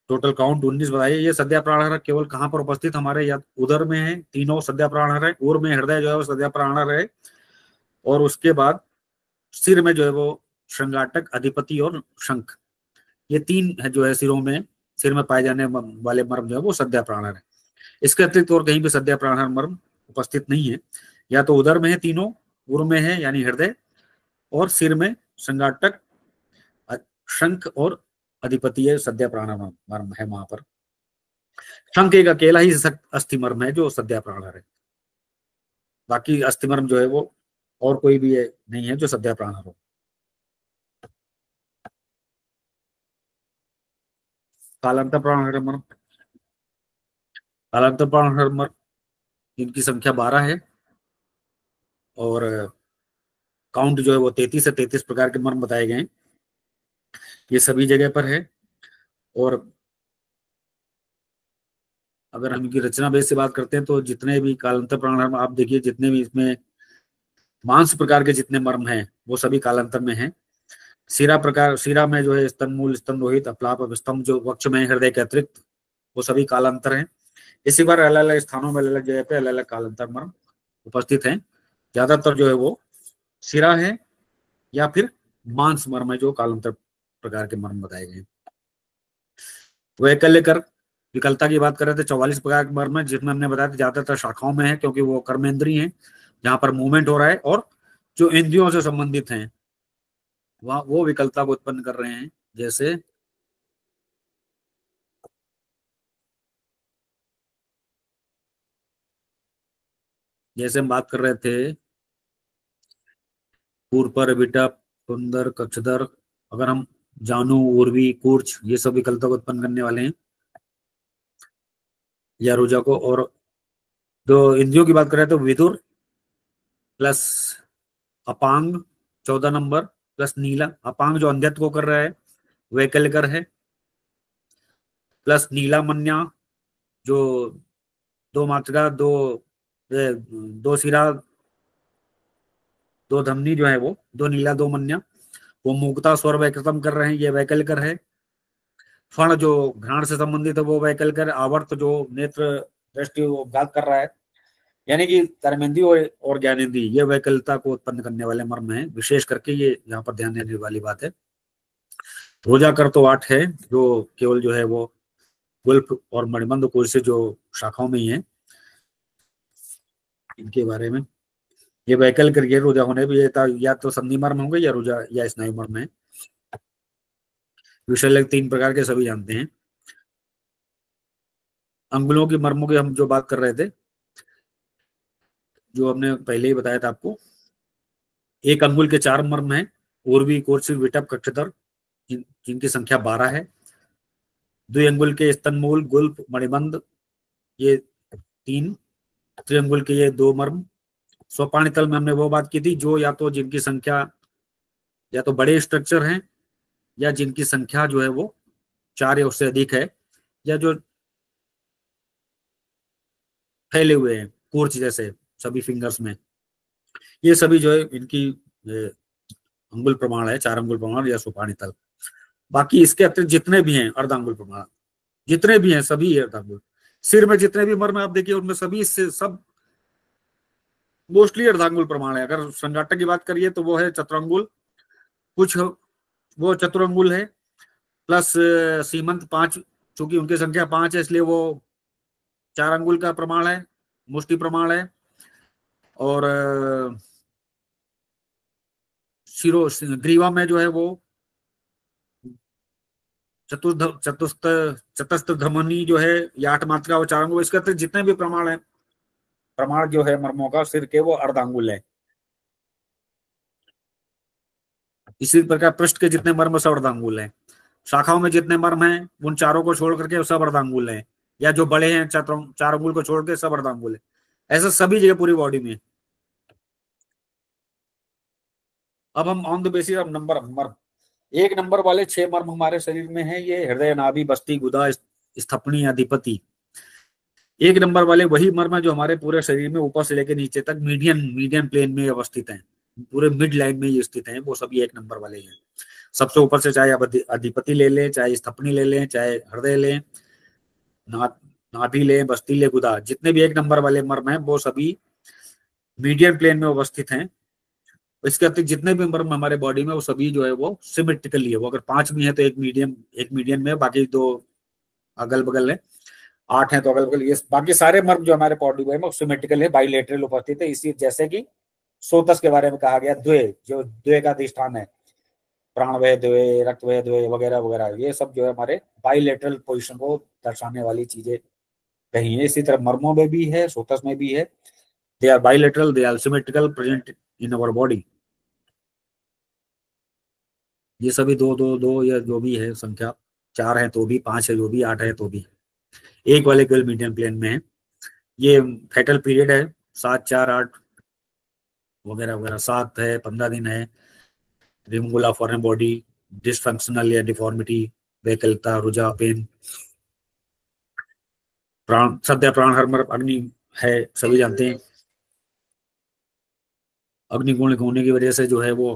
टोटल काउंट 19 बताइए। ये सद्या प्राणहर केवल कहाँ पर उपस्थित हमारे, या उदर में है, तीनों सद्या प्राणहर है, उर में हृदय जो है वो सद्या प्राणहर है, और उसके बाद सिर में जो है वो श्रृंगाटक, अधिपति और शंख, ये तीन है जो है सिरों में, सिर में पाए जाने वाले मर्म जो है वो सद्या प्राणहर है। इसके अतिरिक्त और कहीं भी सद्या प्राणहर मर्म उपस्थित नहीं है, या तो उदर में है तीनों, उर में है यानी हृदय, और सिर में श्रृंगाटक, शंख और अधिपति है, सद्या प्राणहर मर्म है वहां पर। शंख एक अकेला ही अस्थि मर्म है जो सद्या प्राणहर है, बाकी अस्थि मर्म जो है वो और कोई भी है, नहीं है जो सद्या प्राणहर हो। कालांतर प्राणहर मर्म, कालांतर प्राणहर मर्म जिनकी संख्या 12 है, और काउंट जो है वो 33 से 33 प्रकार के मर्म बताए गए हैं, ये सभी जगह पर है। और अगर हम इनकी रचना बेस से बात करते हैं तो जितने भी कालांतर प्राणहर आप देखिए, जितने भी इसमें मांस प्रकार के जितने मर्म हैं वो सभी कालांतर में हैं। सीरा प्रकार, सीरा में जो है स्तनमूल, स्तन रोहित, अपलाप, स्तंभ जो वक्ष में हृदय के अतिरिक्त, वो सभी कालांतर हैं। इसी बार अलग अलग स्थानों में अलग अलग जगह पे अलग अलग कालांतर मर्म उपस्थित हैं। ज्यादातर जो है वो सिरा है या फिर मांस मर्म है जो कालांतर प्रकार के मर्म बताए गए। वैकल्यकर विकलता की बात कर रहे थे, 44 प्रकार के मर्म है, जिसमें हमने बताया था ज्यादातर शाखाओं में है, क्योंकि वो कर्मेंद्रीय है जहां पर मूवमेंट हो रहा है, और जो इंद्रियों से संबंधित हैं वह वो विकलता को उत्पन्न कर रहे हैं। जैसे जैसे हम बात कर रहे थे पूर्पर, विटप, कुंदर, कक्षधर, अगर हम जानू, उर्वी, कूर्च, ये सब विकलता को उत्पन्न करने वाले हैं, या रुजा को। और जो इंद्रियों की बात कर रहे थे तो Vidur plus Apang 14 number, plus Neela, Apang जो अंध्यत्व को कर रहा है वैकल्यकर है, प्लस नीला मन्या जो दो मात्रा, दो सिरा, दो धमनी जो है वो, दो नीला दो मन्या, वो मूकता स्वर वैकृतम कर रहे हैं, ये वैकल्यकर है। फण जो घ्राण से संबंधित है वो वैकल्यकर, आवर्त जो नेत्र दृष्टि वो घात कर रहा है, यानी कि कर्मेंद्रिय और ज्ञानेंद्रिय, ये वैकल्यता को उत्पन्न करने वाले मर्म है, विशेष करके ये यहाँ पर ध्यान देने वाली बात है। रोजाकर तो 8 है, जो केवल जो है वो गुल्फ और मणिबंध कोश से जो शाखाओं में ही है, इनके बारे में ये वैकल्पिक करके रोजा होने भी या तो संधि मर्म होंगे या रोजा या स्नायु मर्म है। विषय 3 प्रकार के सभी जानते हैं। अंगुलों की मर्मों की हम जो बात कर रहे थे, जो हमने पहले ही बताया था आपको, एक अंगुल के 4 मर्म हैं, उर्वी, कोर्सिव, विटप, कक्षधर, जिनकी संख्या 12 है। 2 अंगुल के स्तनमूल, गुल्फ, मणिबंध, ये 3। त्रिअंगुल के ये 2 मर्म। सोपानी तल में हमने वो बात की थी जो या तो जिनकी संख्या या तो बड़े स्ट्रक्चर हैं, या जिनकी संख्या जो है वो 4 या उससे अधिक है, या जो फैले हुए हैं कूर्च जैसे सभी फिंगर्स में, ये सभी जो है इनकी अंगुल प्रमाण है, 4 अंगुल प्रमाण या सोपानी तल। बाकी इसके अतिरिक्त जितने भी हैं अर्धांगुल प्रमाण, जितने भी हैं सभी अर्धांगुल। सिर में जितने भी मर्म आप देखिए उनमें सभी से सब मोस्टली अर्धांगुल प्रमाण है। अगर संघाटक की बात करिए तो वो है चतुरंगुल, कुछ वो चतुरंगुल है, प्लस सीमंत 5, चूंकि उनकी संख्या 5 है इसलिए वो 4 अंगुल का प्रमाण है, मुष्टि प्रमाण है। और शिरो ग्रीवा में जो है वो चतुस्थ धमनी जो है, या 8 मात्रा और 4 अंगुल। इसके अतिरिक्त जितने भी प्रमाण है, प्रमाण जो है मर्मों का सिर के, वो अर्धांगुल है। इसी प्रकार पृष्ठ के जितने मर्म सब अर्धांगुल हैं। शाखाओं में जितने मर्म हैं उन चारों को छोड़ करके सब अर्धांगुल हैं, या जो बड़े हैं 4 अंगुल को छोड़ के सब अर्धांगुल है। ऐसा सभी जगह पूरी बॉडी में। अब हम on the basis of number मर्म, 1 नंबर वाले 6 मर्म हमारे शरीर में है, ये हृदय, नाभि, बस्ती, गुदा, स्थपनी, अधिपति। 1 नंबर वाले वही मर्म है जो हमारे पूरे शरीर में ऊपर से लेकर नीचे तक मीडियन प्लेन में अवस्थित हैं, पूरे मिड लाइन में ये स्थित हैं, वो सभी 1 नंबर वाले हैं। सबसे ऊपर से चाहे आप अधिपति ले लें, चाहे स्थपनी ले लें, चाहे हृदय लें, नाभि लें, बस्ती ले, गुदा, जितने भी 1 नंबर वाले मर्म हैं वो सभी मीडियन प्लेन में अवस्थित हैं। इसके अतिरिक्त जितने भी मर्म हमारे बॉडी में वो सभी जो है वो सिमेट्रिकली है। वो अगर 5 भी है तो एक मीडियन में, बाकी 2 अगल बगल है, 8 है तो अगल बगल। ये बाकी सारे मर्म जो हमारे बॉडी में सिमेट्रिकल है, बाइलेटरल उपस्थित है। इसी जैसे कि सोतस के बारे में कहा गया, द्वे, जो द्वे का अधिष्ठान है, प्राणवय द्वे, रक्तवय द्वे वगैरह वगैरह, ये सब जो है हमारे बाइलेटरल पोजिशन को दर्शाने वाली चीजें कही है। इसी तरह मर्मों में भी है, सोतस में भी है। They are bilateral, they are symmetrical, present in our body. ये सभी 2 2 2 या जो भी है संख्या, 4 है तो भी, 5 है जो भी, 8 है तो भी, एक वाले केवल मीडियम प्लेन में है। ये फैटल पीरियड है 7 4 8 वगैरह वगैरह, 7 है, 15 दिन है। Removal of foreign body, dysfunctional या डिफॉर्मिटी, वैकल्पता, रुझा, पेन, प्राण, सद्य प्राण हर अग्नि है, सभी जानते हैं। अग्निगुण होने की वजह से जो है वो,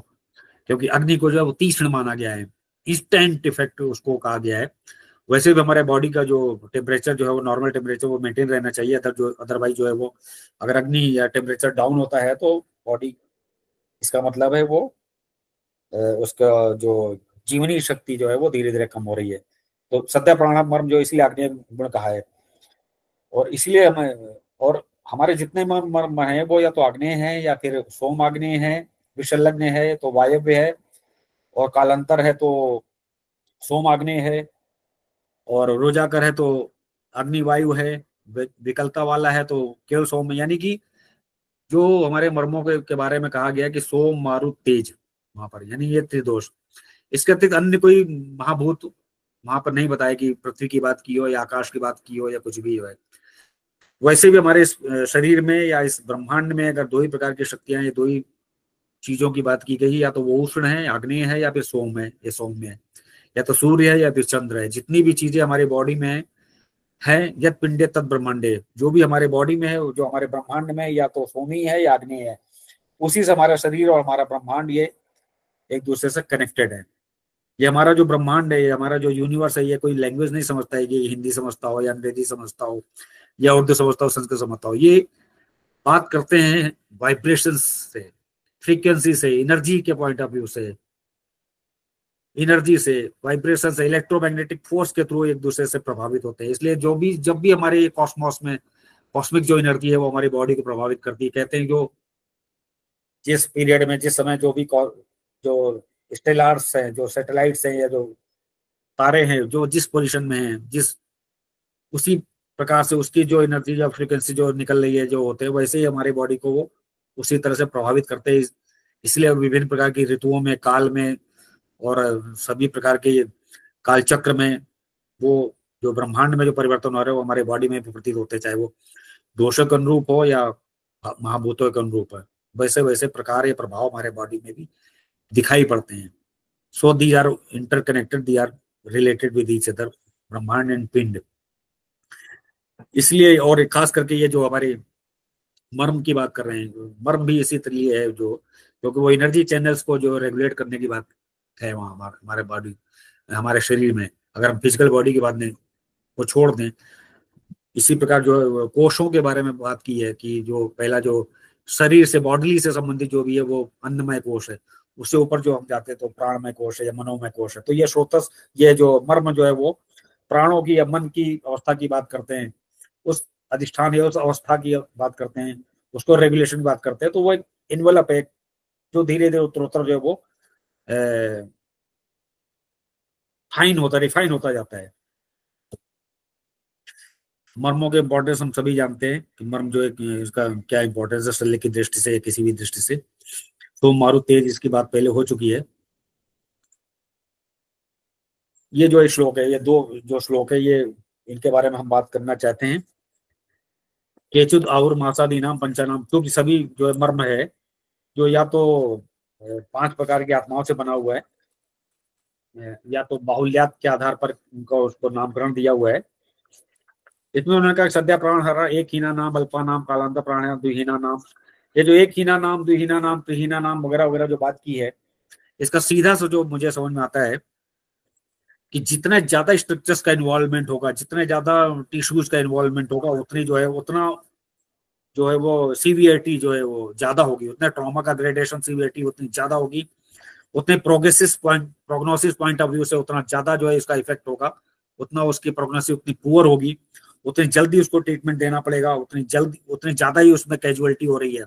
क्योंकि अग्नि को जो है वो तीक्ष्ण माना गया है, इंस्टेंट इफेक्ट उसको कहा गया है। वैसे भी हमारे बॉडी का जो टेम्परेचर जो है वो नॉर्मल टेम्परेचर वो मेंटेन रहना चाहिए। अदरवाइज जो है वो, अगर अग्नि या टेम्परेचर डाउन होता है तो बॉडी, इसका मतलब है वो उसका जो जीवनी शक्ति जो है वो धीरे धीरे कम हो रही है। तो सद्य प्राण मर्म जो इसलिए आग्नेय गुण कहा है। और इसलिए हमें, और हमारे जितने मर्म हैं वो या तो आग्नेय है या फिर सोम आग्नेय है, विषल्लग्न है तो वायव्य है, और कालांतर है तो सोम आग्नेय है, और रोजाकर है तो अग्नि वायु है, विकलता वाला है तो केवल सोम। यानी कि जो हमारे मर्मों के बारे में कहा गया कि सोम मारुत तेज, वहां पर, यानी ये त्रिदोष। इसके अतिरिक्त अन्य कोई महाभूत वहां पर नहीं बताया कि पृथ्वी की बात की हो या आकाश की बात की हो या कुछ भी हो। वैसे भी हमारे इस शरीर में या इस ब्रह्मांड में अगर 2 ही प्रकार की शक्तियां, ये 2 ही चीजों की बात की गई, या तो वो उष्ण है, आग्नेय है, या फिर सोम है, ये सौम्य है, या तो सूर्य है या फिर चंद्र है। जितनी भी चीजें हमारे बॉडी में है, यद पिंडे तद ब्रह्मांडे, जो भी हमारे बॉडी में है, जो हमारे ब्रह्मांड में या तो सोमी है या आग्नेय है, उसी से हमारा शरीर और हमारा ब्रह्मांड ये एक दूसरे से कनेक्टेड है। ये हमारा जो ब्रह्मांड है, ये हमारा जो यूनिवर्स है, ये कोई लैंग्वेज नहीं समझता है कि हिंदी समझता हो या अंग्रेजी समझता हो या उर्दू समझता हो, संस्कृत समझता हो। ये बात करते हैं वाइब्रेशन से, फ्रीक्वेंसी से, एनर्जी के पॉइंट ऑफ व्यू से, एनर्जी से, वाइब्रेशन से, इलेक्ट्रोमैग्नेटिक फोर्स के थ्रू एक दूसरे से प्रभावित होते हैं। इसलिए जब भी हमारे कॉस्मोस में कॉस्मिक जो एनर्जी है वो हमारी बॉडी को प्रभावित करती है। कहते हैं जो जिस पीरियड में, जिस समय जो भी जो स्टेलार्स हैं, जो सैटेलाइट्स हैं, या जो तारे हैं, जो जिस पोजीशन में हैं, जिस उसी प्रकार से उसकी जो एनर्जी या फ्रीक्वेंसी जो निकल रही है, जो होते हैं, वैसे ही हमारी बॉडी को वो उसी तरह से प्रभावित करते हैं। इसलिए विभिन्न प्रकार की ऋतुओं में, काल में और सभी प्रकार के काल चक्र में वो जो ब्रह्मांड में जो परिवर्तन हो रहे हैं वो हमारे बॉडी में भी प्रतीत होते हैं, चाहे वो दोषों के अनुरूप हो या महाभूतों के अनुरूप है। वैसे वैसे प्रकार या प्रभाव हमारे बॉडी में भी दिखाई पड़ते हैं। So they are interconnected, they are related with each other, ब्रह्मांड एंड पिंड। इसलिए, और खास करके ये जो हमारे मर्म की बात कर रहे हैं, मर्म भी इसी तरह है, जो क्योंकि वो एनर्जी चैनल्स को जो रेगुलेट करने की बात है वहाँ हमारे बॉडी, हमारे शरीर में। अगर हम फिजिकल बॉडी की बात नहीं वो छोड़ दें, इसी प्रकार जो कोशों के बारे में बात की है कि जो पहला जो शरीर से, बॉडी से संबंधित जो भी है वो अन्नमय कोश है। उससे ऊपर जो हम जाते हैं तो प्राणमय कोश है या मनोमय कोश है। तो ये श्रोतस, ये जो मर्म जो है वो प्राणों की या मन की अवस्था की बात करते हैं, उस अधिष्ठान या उस अवस्था की बात करते हैं, उसको रेगुलेशन की बात करते हैं। तो वो एक इन्वेलप है जो धीरे धीरे उत्तरोत्तर जो है वो फाइन होता, रिफाइन होता जाता है। मर्मों के इंपॉर्टेंस हम सभी जानते हैं कि मर्म जो है इसका क्या इंपॉर्टेंस है शल्य की दृष्टि से, किसी भी दृष्टि से। तो मारुत तेज, इसकी बात पहले हो चुकी है। ये जो श्लोक है, ये 2 जो श्लोक है, ये इनके बारे में हम बात करना चाहते हैं। केचुद आहुर मासादी नाम पंचानाम, क्योंकि सभी जो मर्म है जो या तो 5 प्रकार की आत्माओं से बना हुआ है, या तो बाहुल्यात के आधार पर उनका उसको नामकरण दिया हुआ है। इसमें उन्होंने कहा सद्या प्राण हरा, एक हीना नाम, अल्पा नाम, कालांत प्राण, द्विहीना नाम। ये जो एक हीना नाम, द्विहीना नाम, त्रिहीना नाम वगैरह वगैरह जो बात की है, इसका सीधा सा जो मुझे समझ में आता है कि जितना ज्यादा स्ट्रक्चर्स का इन्वॉल्वमेंट होगा, जितने ज्यादा टिश्यूज का इन्वॉल्वमेंट होगा, उतनी जो है उतना जो है वो सीवियरिटी जो है वो ज्यादा होगी, उतना ट्रॉमा का ग्रेडेशन सीवियरिटी उतनी ज्यादा होगी, उतने प्रोग्नोसिस पॉइंट ऑफ व्यू से उतना ज्यादा जो है इसका इफेक्ट होगा, उतना उसकी प्रोग्नोसिस उतनी पुअर होगी, उतनी जल्दी उसको ट्रीटमेंट देना पड़ेगा, उतनी ज्यादा ही उसमें कैजुअलिटी हो रही है।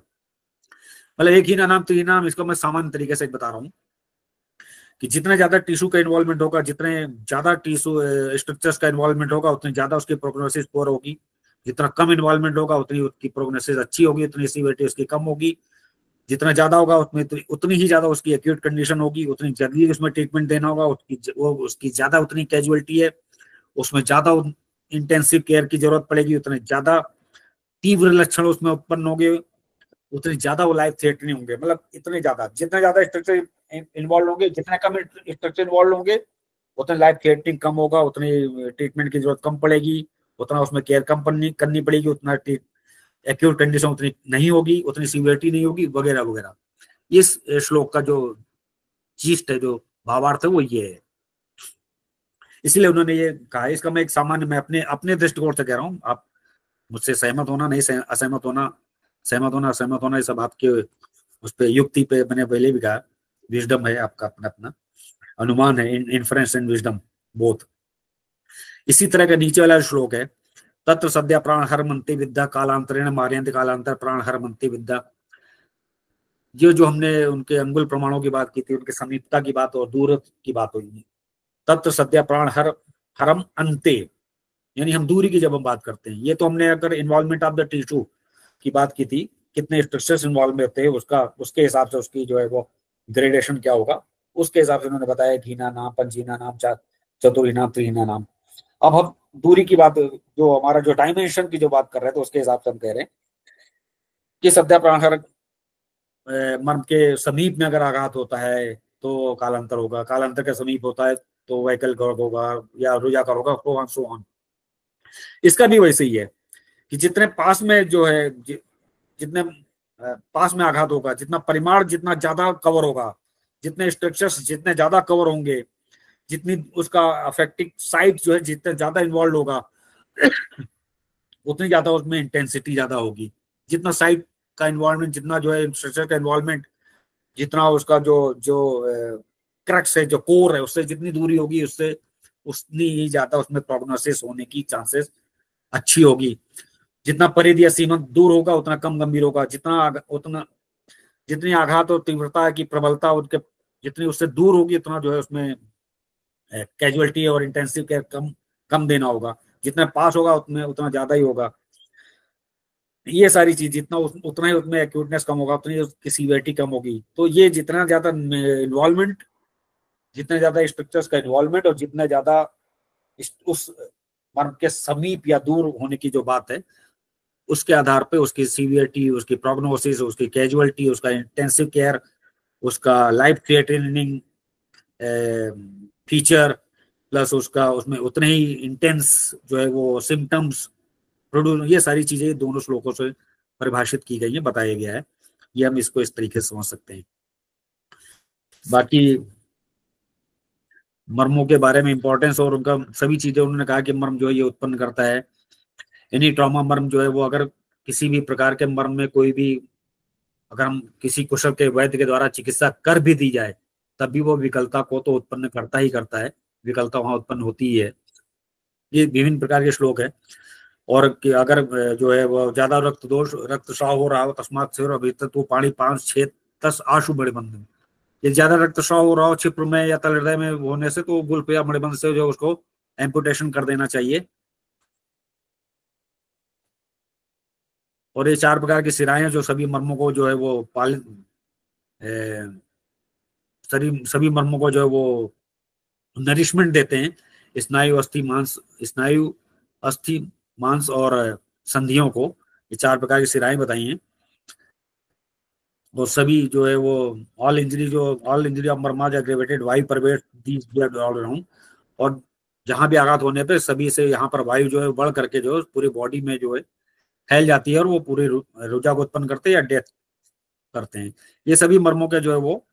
मतलब एक ही ना नाम तो ही नाम, इसको मैं सामान्य तरीके से बता रहा हूँ कि जितना ज्यादा टिश्यू का इन्वॉल्वमेंट होगा, जितने ज्यादा टिश्यू स्ट्रक्चर्स का इन्वॉल्वमेंट होगा, उतनी ज्यादा उसकी प्रोग्नोसिस पुअर होगी। जितना कम इन्वॉल्वमेंट होगा, उतनी उसकी प्रोग्नोसिस अच्छी होगी, उतनी सीवियरिटी उसकी कम होगी। जितना ज्यादा होगा उसमें उतनी ही ज्यादा उसकी एक्यूट कंडीशन होगी, उतनी जल्दी उसमें ट्रीटमेंट देना होगा, उसकी ज्यादा उतनी कैजुअलिटी है, उसमें ज्यादा इंटेंसिव केयर की जरूरत पड़ेगी, उतने ज्यादा तीव्र लक्षण उसमें उत्पन्न होंगे, उतने ज्यादा वो लाइफ थ्रेटनिंग होंगे। मतलब इतने ज्यादा, जितना ज्यादा स्ट्रक्चर इन्वॉल्व होंगे, जितने कम स्ट्रक्चर इन्वॉल्व होंगे, उतने लाइफ थ्रेटनिंग कम होगा, उतनी ट्रीटमेंट की जरूरत कम पड़ेगी, उतना उसमें केयर कम करनी पड़ेगी, उतना एक्यूट कंडीशन उतनी नहीं होगी, उतनी सीवियरिटी नहीं होगी, वगैरह वगैरह। इस श्लोक का जो जीस्ट है, जो भावार्थ है, वो ये है। इसलिए उन्होंने ये कहा। इसका मैं एक सामान्य, मैं अपने अपने दृष्टिकोण से कह रहा हूँ, आप मुझसे सहमत होना, नहीं असहमत होना, असहमत होना, ये सब आपके उस पर युक्ति पे मैंने पहले भी कहा, विजडम है आपका अपना अपना, अनुमान है, इन्फ्रेंस एंड विजडम बोथ। इसी तरह का नीचे वाला श्लोक है, तत्र सद्या प्राण हर मंती विद्या कालांतरेण मार्यन्ति कालांतर प्राण हर मंती विद्या। ये जो हमने उनके अंगुल प्रमाणों की बात की थी, उनके समीपता की बात और दूर की बात हुई। तत्र सद्या प्राण हरम अंते, यानी हम दूरी की जब हम बात करते हैं, ये तो हमने अगर इन्वॉल्वमेंट ऑफ द टिश्यू की बात की थी, कितने स्ट्रक्चर्स इन्वॉल्व होते हैं, उसके हिसाब से उसकी जो है वो ग्रेडेशन क्या होगा, उसके हिसाब से उन्होंने बताया घीना नाम, पंचीना नाम, चतुर्ही नाम, त्रिहीना नाम। अब हम दूरी की बात, जो हमारा जो डायमेंशन की जो बात कर रहे हैं, तो उसके हिसाब से हम कह रहे हैं कि सद्या प्राणहर मर्म के समीप में अगर आघात होता है तो कालांतर होगा, कालांतर के समीप होता है तो वैकल गर्भ होगा या रुजाकर होगा, सो ऑन। इसका भी वैसे ही है कि जितने पास में जो है, जितने पास में आघात होगा, जितना परिमाण जितना ज्यादा कवर होगा, जितने स्ट्रक्चर्स जितने ज्यादा कवर होंगे, जितनी उसका अफेक्टिंग साइट जो है जितना ज्यादा इन्वॉल्व होगा, उतनी ज्यादा उसमें इंटेंसिटी ज्यादा होगी। जितना साइट का इन्वॉल्वमेंट, जितना जो है स्ट्रक्चर का इन्वॉल्वमेंट, जितना उसका जो जो क्रक्स है, जो कोर है, उससे जितनी दूरी होगी, उससे उतनी ही ज्यादा उसमें प्रोग्नोसिस होने की चांसेस अच्छी होगी। जितना परिधि या सीमा दूर होगा, उतना कम गंभीर होगा। जितनी आघात और तीव्रता की प्रबलता उनके जितनी उससे दूर होगी, उतना जो है उसमें कैजुअलिटी और इंटेंसिव केयर कम देना होगा। जितना पास होगा उतना ज्यादा ही होगा। ये सारी चीज जितना उतना ही उसमें एक्यूटनेस कम होगा, उतनी उसकी सीवियरिटी कम होगी। तो ये जितना ज्यादा इन्वॉल्वमेंट, जितने ज्यादा स्ट्रक्चर्स का इन्वॉल्वमेंट और जितना ज्यादा उस मर्म के समीप या दूर होने की जो बात है, उसके आधार पे उसकी सीवियरिटी, उसकी प्रोग्नोसिस, उसकी कैजुअलिटी, उसका इंटेंसिव केयर, उसका लाइफ थ्रेटनिंग फीचर, प्लस उसका उसमें उतने ही इंटेंस जो है वो सिम्टम्स प्रोड्यूस, ये सारी चीजें दोनों श्लोकों से परिभाषित की गई है, बताया गया है। ये हम इसको इस तरीके से समझ सकते हैं। बाकी मर्मों के बारे में इंपॉर्टेंस और उनका सभी चीजें उन्होंने कहा कि मर्म जो है ये उत्पन्न करता है एनी ट्रॉमा। मर्म जो है वो अगर किसी भी प्रकार के मर्म में कोई भी, अगर हम किसी कुशल के वैद्य के द्वारा चिकित्सा कर भी दी जाए, तब भी वो विकलता को तो उत्पन्न करता ही करता है, विकलता वहां उत्पन्न होती ही है। ये विभिन्न प्रकार के श्लोक है। और कि अगर जो है वो ज्यादा रक्त दोष, रक्तस्राव हो रहा हो, तस्मात् सेवर अभित तो पाणी 5 6 10 आशु बड़े बंधन। ये ज्यादा रक्तस्राव हो रहा हो छिप्र में या तल हृदय में होने से, तो गुल्फ या मणिबंध से जो उसको एम्पुटेशन कर देना चाहिए। और ये 4 प्रकार की सिराएं जो सभी मर्मों को जो है वो सभी मर्मों को जो है वो नरिशमेंट देते हैं। स्नायु अस्थि मांस और संधियों को, ये 4 प्रकार की सिराएं बताई हैं। और सभी जो है वो ऑल इंजरी ऑफ मर्माज एग्रेवेटेड वायु परवेट दीज ब्लड ऑल अराउंड। और जहां भी आघात होने पे सभी से यहाँ पर वायु जो है बढ़ करके जो है पूरी बॉडी में जो है फैल जाती है, और वो पूरे रुजा को उत्पन्न करते हैं या डेथ करते हैं। ये सभी मर्मों के जो है वो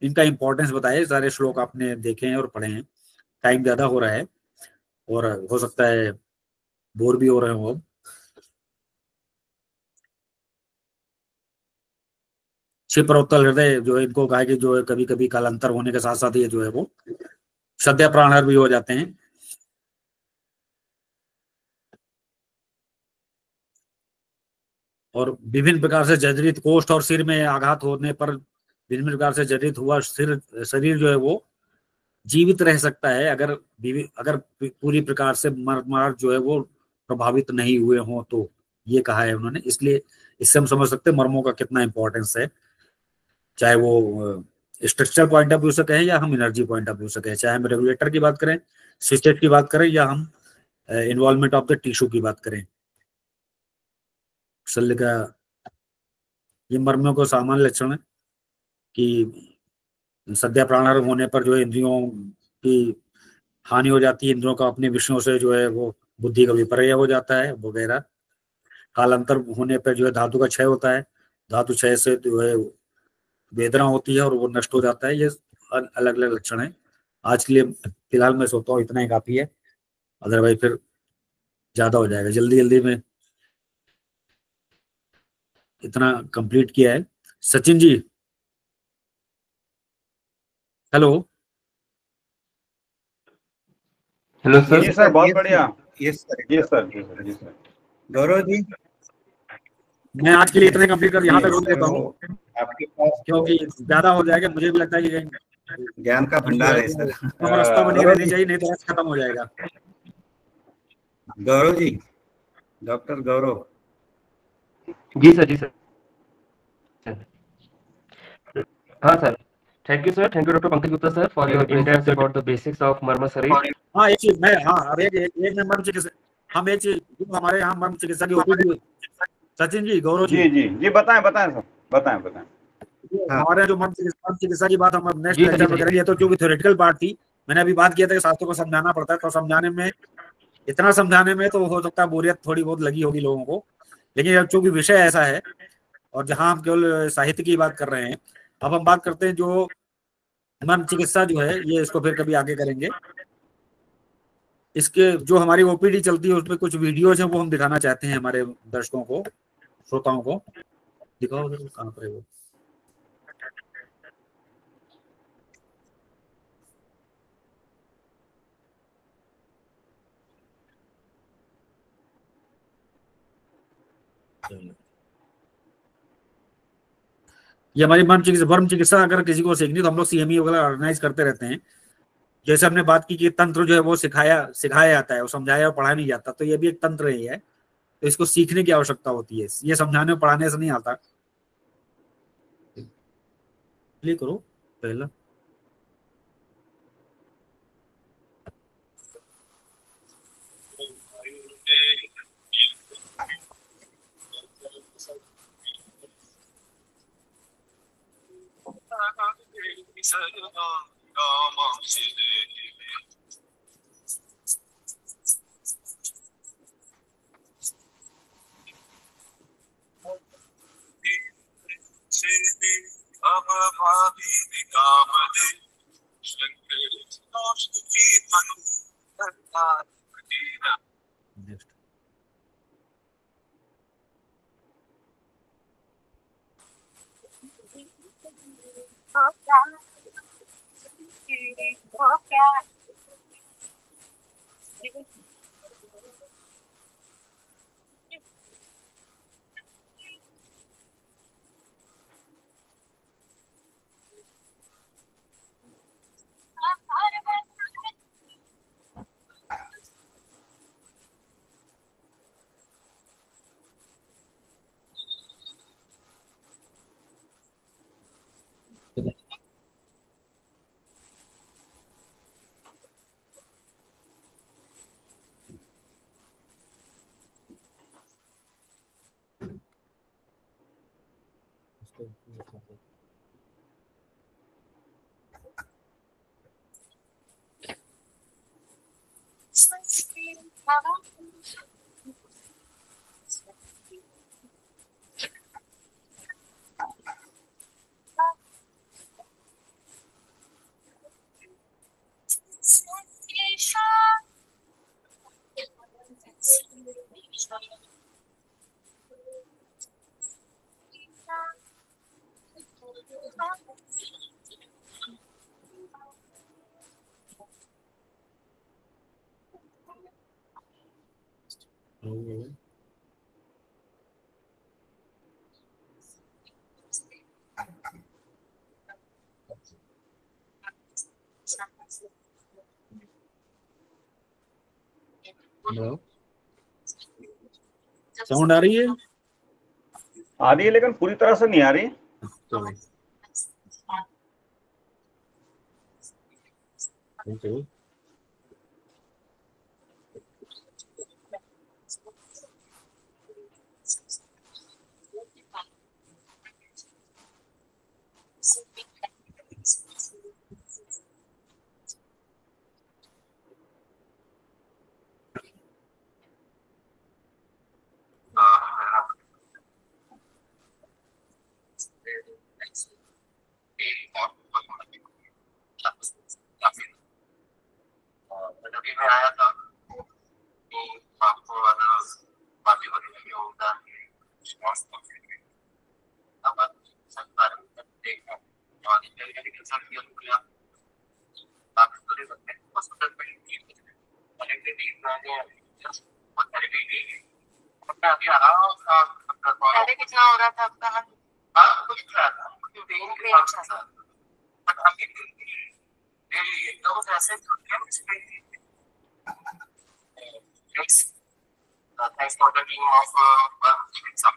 इनका इंपॉर्टेंस बताए। सारे श्लोक आपने देखे हैं और पढ़े हैं। टाइम ज्यादा हो रहा है और हो सकता है बोर भी हो रहे हो। क्षिप्रोत्तल हृदय जो है, इनको कहा कि जो है कभी कभी कालांतर होने के साथ साथ ये जो है वो सद्य प्राणहर भी हो जाते हैं। और विभिन्न प्रकार से जर्जरित कोष्ठ और सिर में आघात होने पर विभिन्न प्रकार से जर्जरित हुआ सिर शरीर जो है वो जीवित रह सकता है, अगर अगर पूरी प्रकार से मर्मार्ग जो है वो प्रभावित नहीं हुए हों तो। ये कहा है उन्होंने। इसलिए इससे हम समझ सकते हैं मर्मों का कितना इंपॉर्टेंस है, चाहे वो स्ट्रक्चर पॉइंट ऑफ व्यू से कहें या हम एनर्जी पॉइंट ऑफ व्यू से कहें, चाहे हम रेगुलेटर की बात करें, सिस्टेट की बात करें, या हम इन्वॉल्वमेंट ऑफ द टिश्यू की बात करें। शल्य का ये मर्मों को सामान्य लक्षण है कि सद्या प्राणायाम होने पर जो है इंद्रियों की हानि हो जाती है, इंद्रियों का अपने विषयों से जो है वो बुद्धि का विपर्य हो जाता है वगैरह। कालांतर होने पर जो है धातु का क्षय होता है, धातु क्षय से जो है वेदना होती है और वो नष्ट हो जाता है। ये अलग अलग लक्षण है। आज के लिए फिलहाल मैं सोचता हूँ इतना ही काफी है, अदरवाइज फिर ज्यादा हो जाएगा। जल्दी जल्दी में इतना कंप्लीट किया है। Sachin ji, hello. Hello sir. जी सर, बहुत बढ़िया। यस सर, जी सर, जी सर, जी सर। गौरव जी, मैं आज के लिए इतने कंप्लीट कर यहाँ तक रोक देता हूँ आपके पास क्योंकि ज्यादा हो जाएगा। मुझे भी लगता है कि ज्ञान का भंडार है सर। रास्ता बनी रहनी चाहिए, नहीं तो आज खत्म हो जाएगा। गौरव जी, डॉक्टर गौरव। जी सर, जी सर। हाँ sir, thank you sir, thank you doctor Pankaj Gupta sir for your in depth about the basics of मर्म शरीर। हाँ एक चीज मैं, हाँ अब एक मर्म चिकित्सा, हम एक चीज हमारे यहाँ मर्म चिकित्सा की ओपीडी, सचिन जी, गौरव जी, जी जी जी, बताएं बताएं सर, बताएं बताएं। हमारे यहाँ जो मर्म चिकित्सा की बात हम नेक्स्ट जी, लेक्चर जी, में करेंगे। तो क्योंकि थ्योरेटिकल पार्ट थी, मैंने अभी बात किया था कि शास्त्रों को समझाना पड़ता है, तो समझाने में इतना समझाने में तो हो सकता है बोरियत थोड़ी बहुत लगी होगी लोगों को, लेकिन अब चूंकि विषय ऐसा है और जहां हम केवल साहित्य की बात कर रहे हैं, अब हम बात करते हैं जो मर्म चिकित्सा जो है, ये इसको फिर कभी आगे करेंगे। इसके जो हमारी ओपीडी चलती है उसमें कुछ वीडियोज हैं, वो हम दिखाना चाहते हैं हमारे दर्शकों को, श्रोताओं को। दिखाओ कहाँ पर है वो। ये हमारी वर्म चिकित्सा अगर किसी को सीखनी तो हम लोग सीएमई वगैरह ऑर्गेनाइज करते रहते हैं। जैसे हमने बात की कि तंत्र जो है वो सिखाया जाता है, वो समझाया और पढ़ाया नहीं जाता, तो ये भी एक तंत्र ही है। तो इसको सीखने की आवश्यकता होती है, ये समझाने और पढ़ाने से नहीं आता। क्लिक करो पहला। नेक्स्ट। साउंड आ रही है? आ रही है लेकिन पूरी तरह से नहीं आ रही। चलो में आया था कि आपको बातें होने लगी होगा अब सब बारे में देखना और लेकिन सब ये निकला आप तो ले सकते हैं हॉस्पिटल में कनेक्टिविटी बनाने जस्ट थेरेपी अपना अभी आराम का पहले कितना हो रहा था आपका कुछ रहा था बट अभी एकदम ऐसे thanks for the team of exam.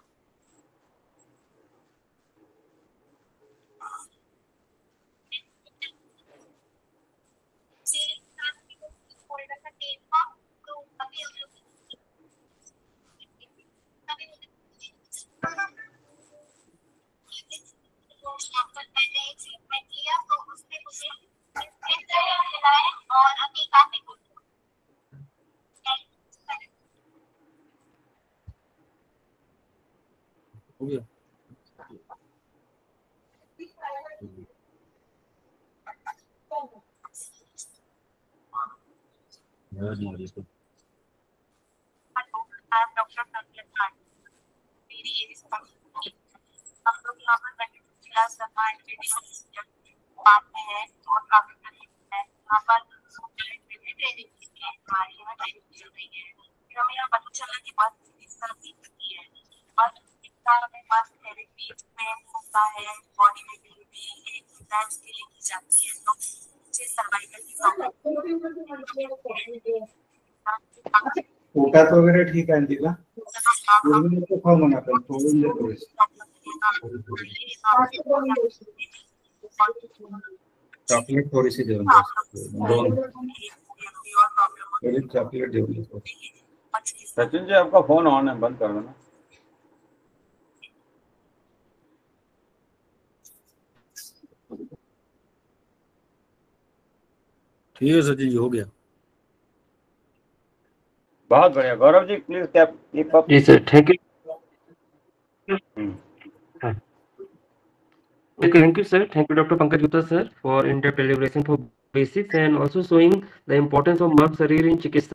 और अभी काफी हो गया। डॉक्टर मेरी एज हम लोग यहाँ पर बात में है और काफी है यहाँ पर ट्रेनिंग हमारे यहाँ ट्रेनिंग चल रही है फिर हमें यहाँ पता चला कि बस इस तरह की है बस हमें बस थेरेपी में होता है बॉडी में भी एक्सरसाइज के लिए की जाती है तो मुझे सर्वाइकल की प्रॉब्लम पोटात वगैरे ठीक आहे तिला तो खाऊ म्हणा आपण थोडून देतो चॉकलेट थोडीशी देऊन दोन थोड़ी चॉकलेट देऊन सचिन जी आपका फोन ऑन है, बंद कर देना। ठीक है सचिन जी, हो गया। बहुत बढ़िया। Gaurav ji please cap keep up. जी sir, thank you. Thank you, sir. Thank you, Dr. Pankaj Gupta, sir, for in-depth elaboration for basics and also showing the importance of मर्म शरीर in चिकित्सा।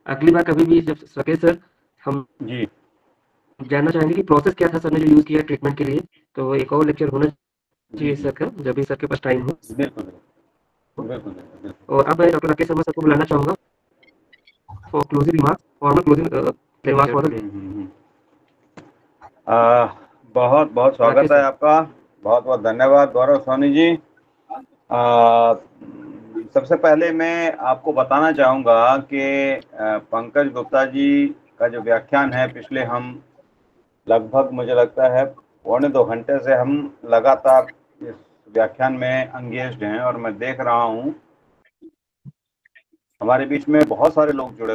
अगली बार कभी भी जब सके सर हम जी जानना चाहेंगे कि प्रोसेस क्या था सर ने जो यूज किया ट्रीटमेंट के लिए, तो एक और लेक्चर होना चाहिए सर का जब भी सर के पास टाइम हो। बिल्कुल बिल्कुल। और अब मैं डॉक्टर राकेश शर्मा सर को बुलाना चाहूंगा for closing remark, formal closing remark for the बहुत बहुत स्वागत है आपका, बहुत बहुत धन्यवाद गौरव सोनी जी। सबसे पहले मैं आपको बताना चाहूँगा कि पंकज गुप्ता जी का जो व्याख्यान है पिछले हम लगभग मुझे लगता है 1.25 घंटे से हम लगातार इस व्याख्यान में एंगेज्ड हैं और मैं देख रहा हूँ हमारे बीच में बहुत सारे लोग जुड़े हुए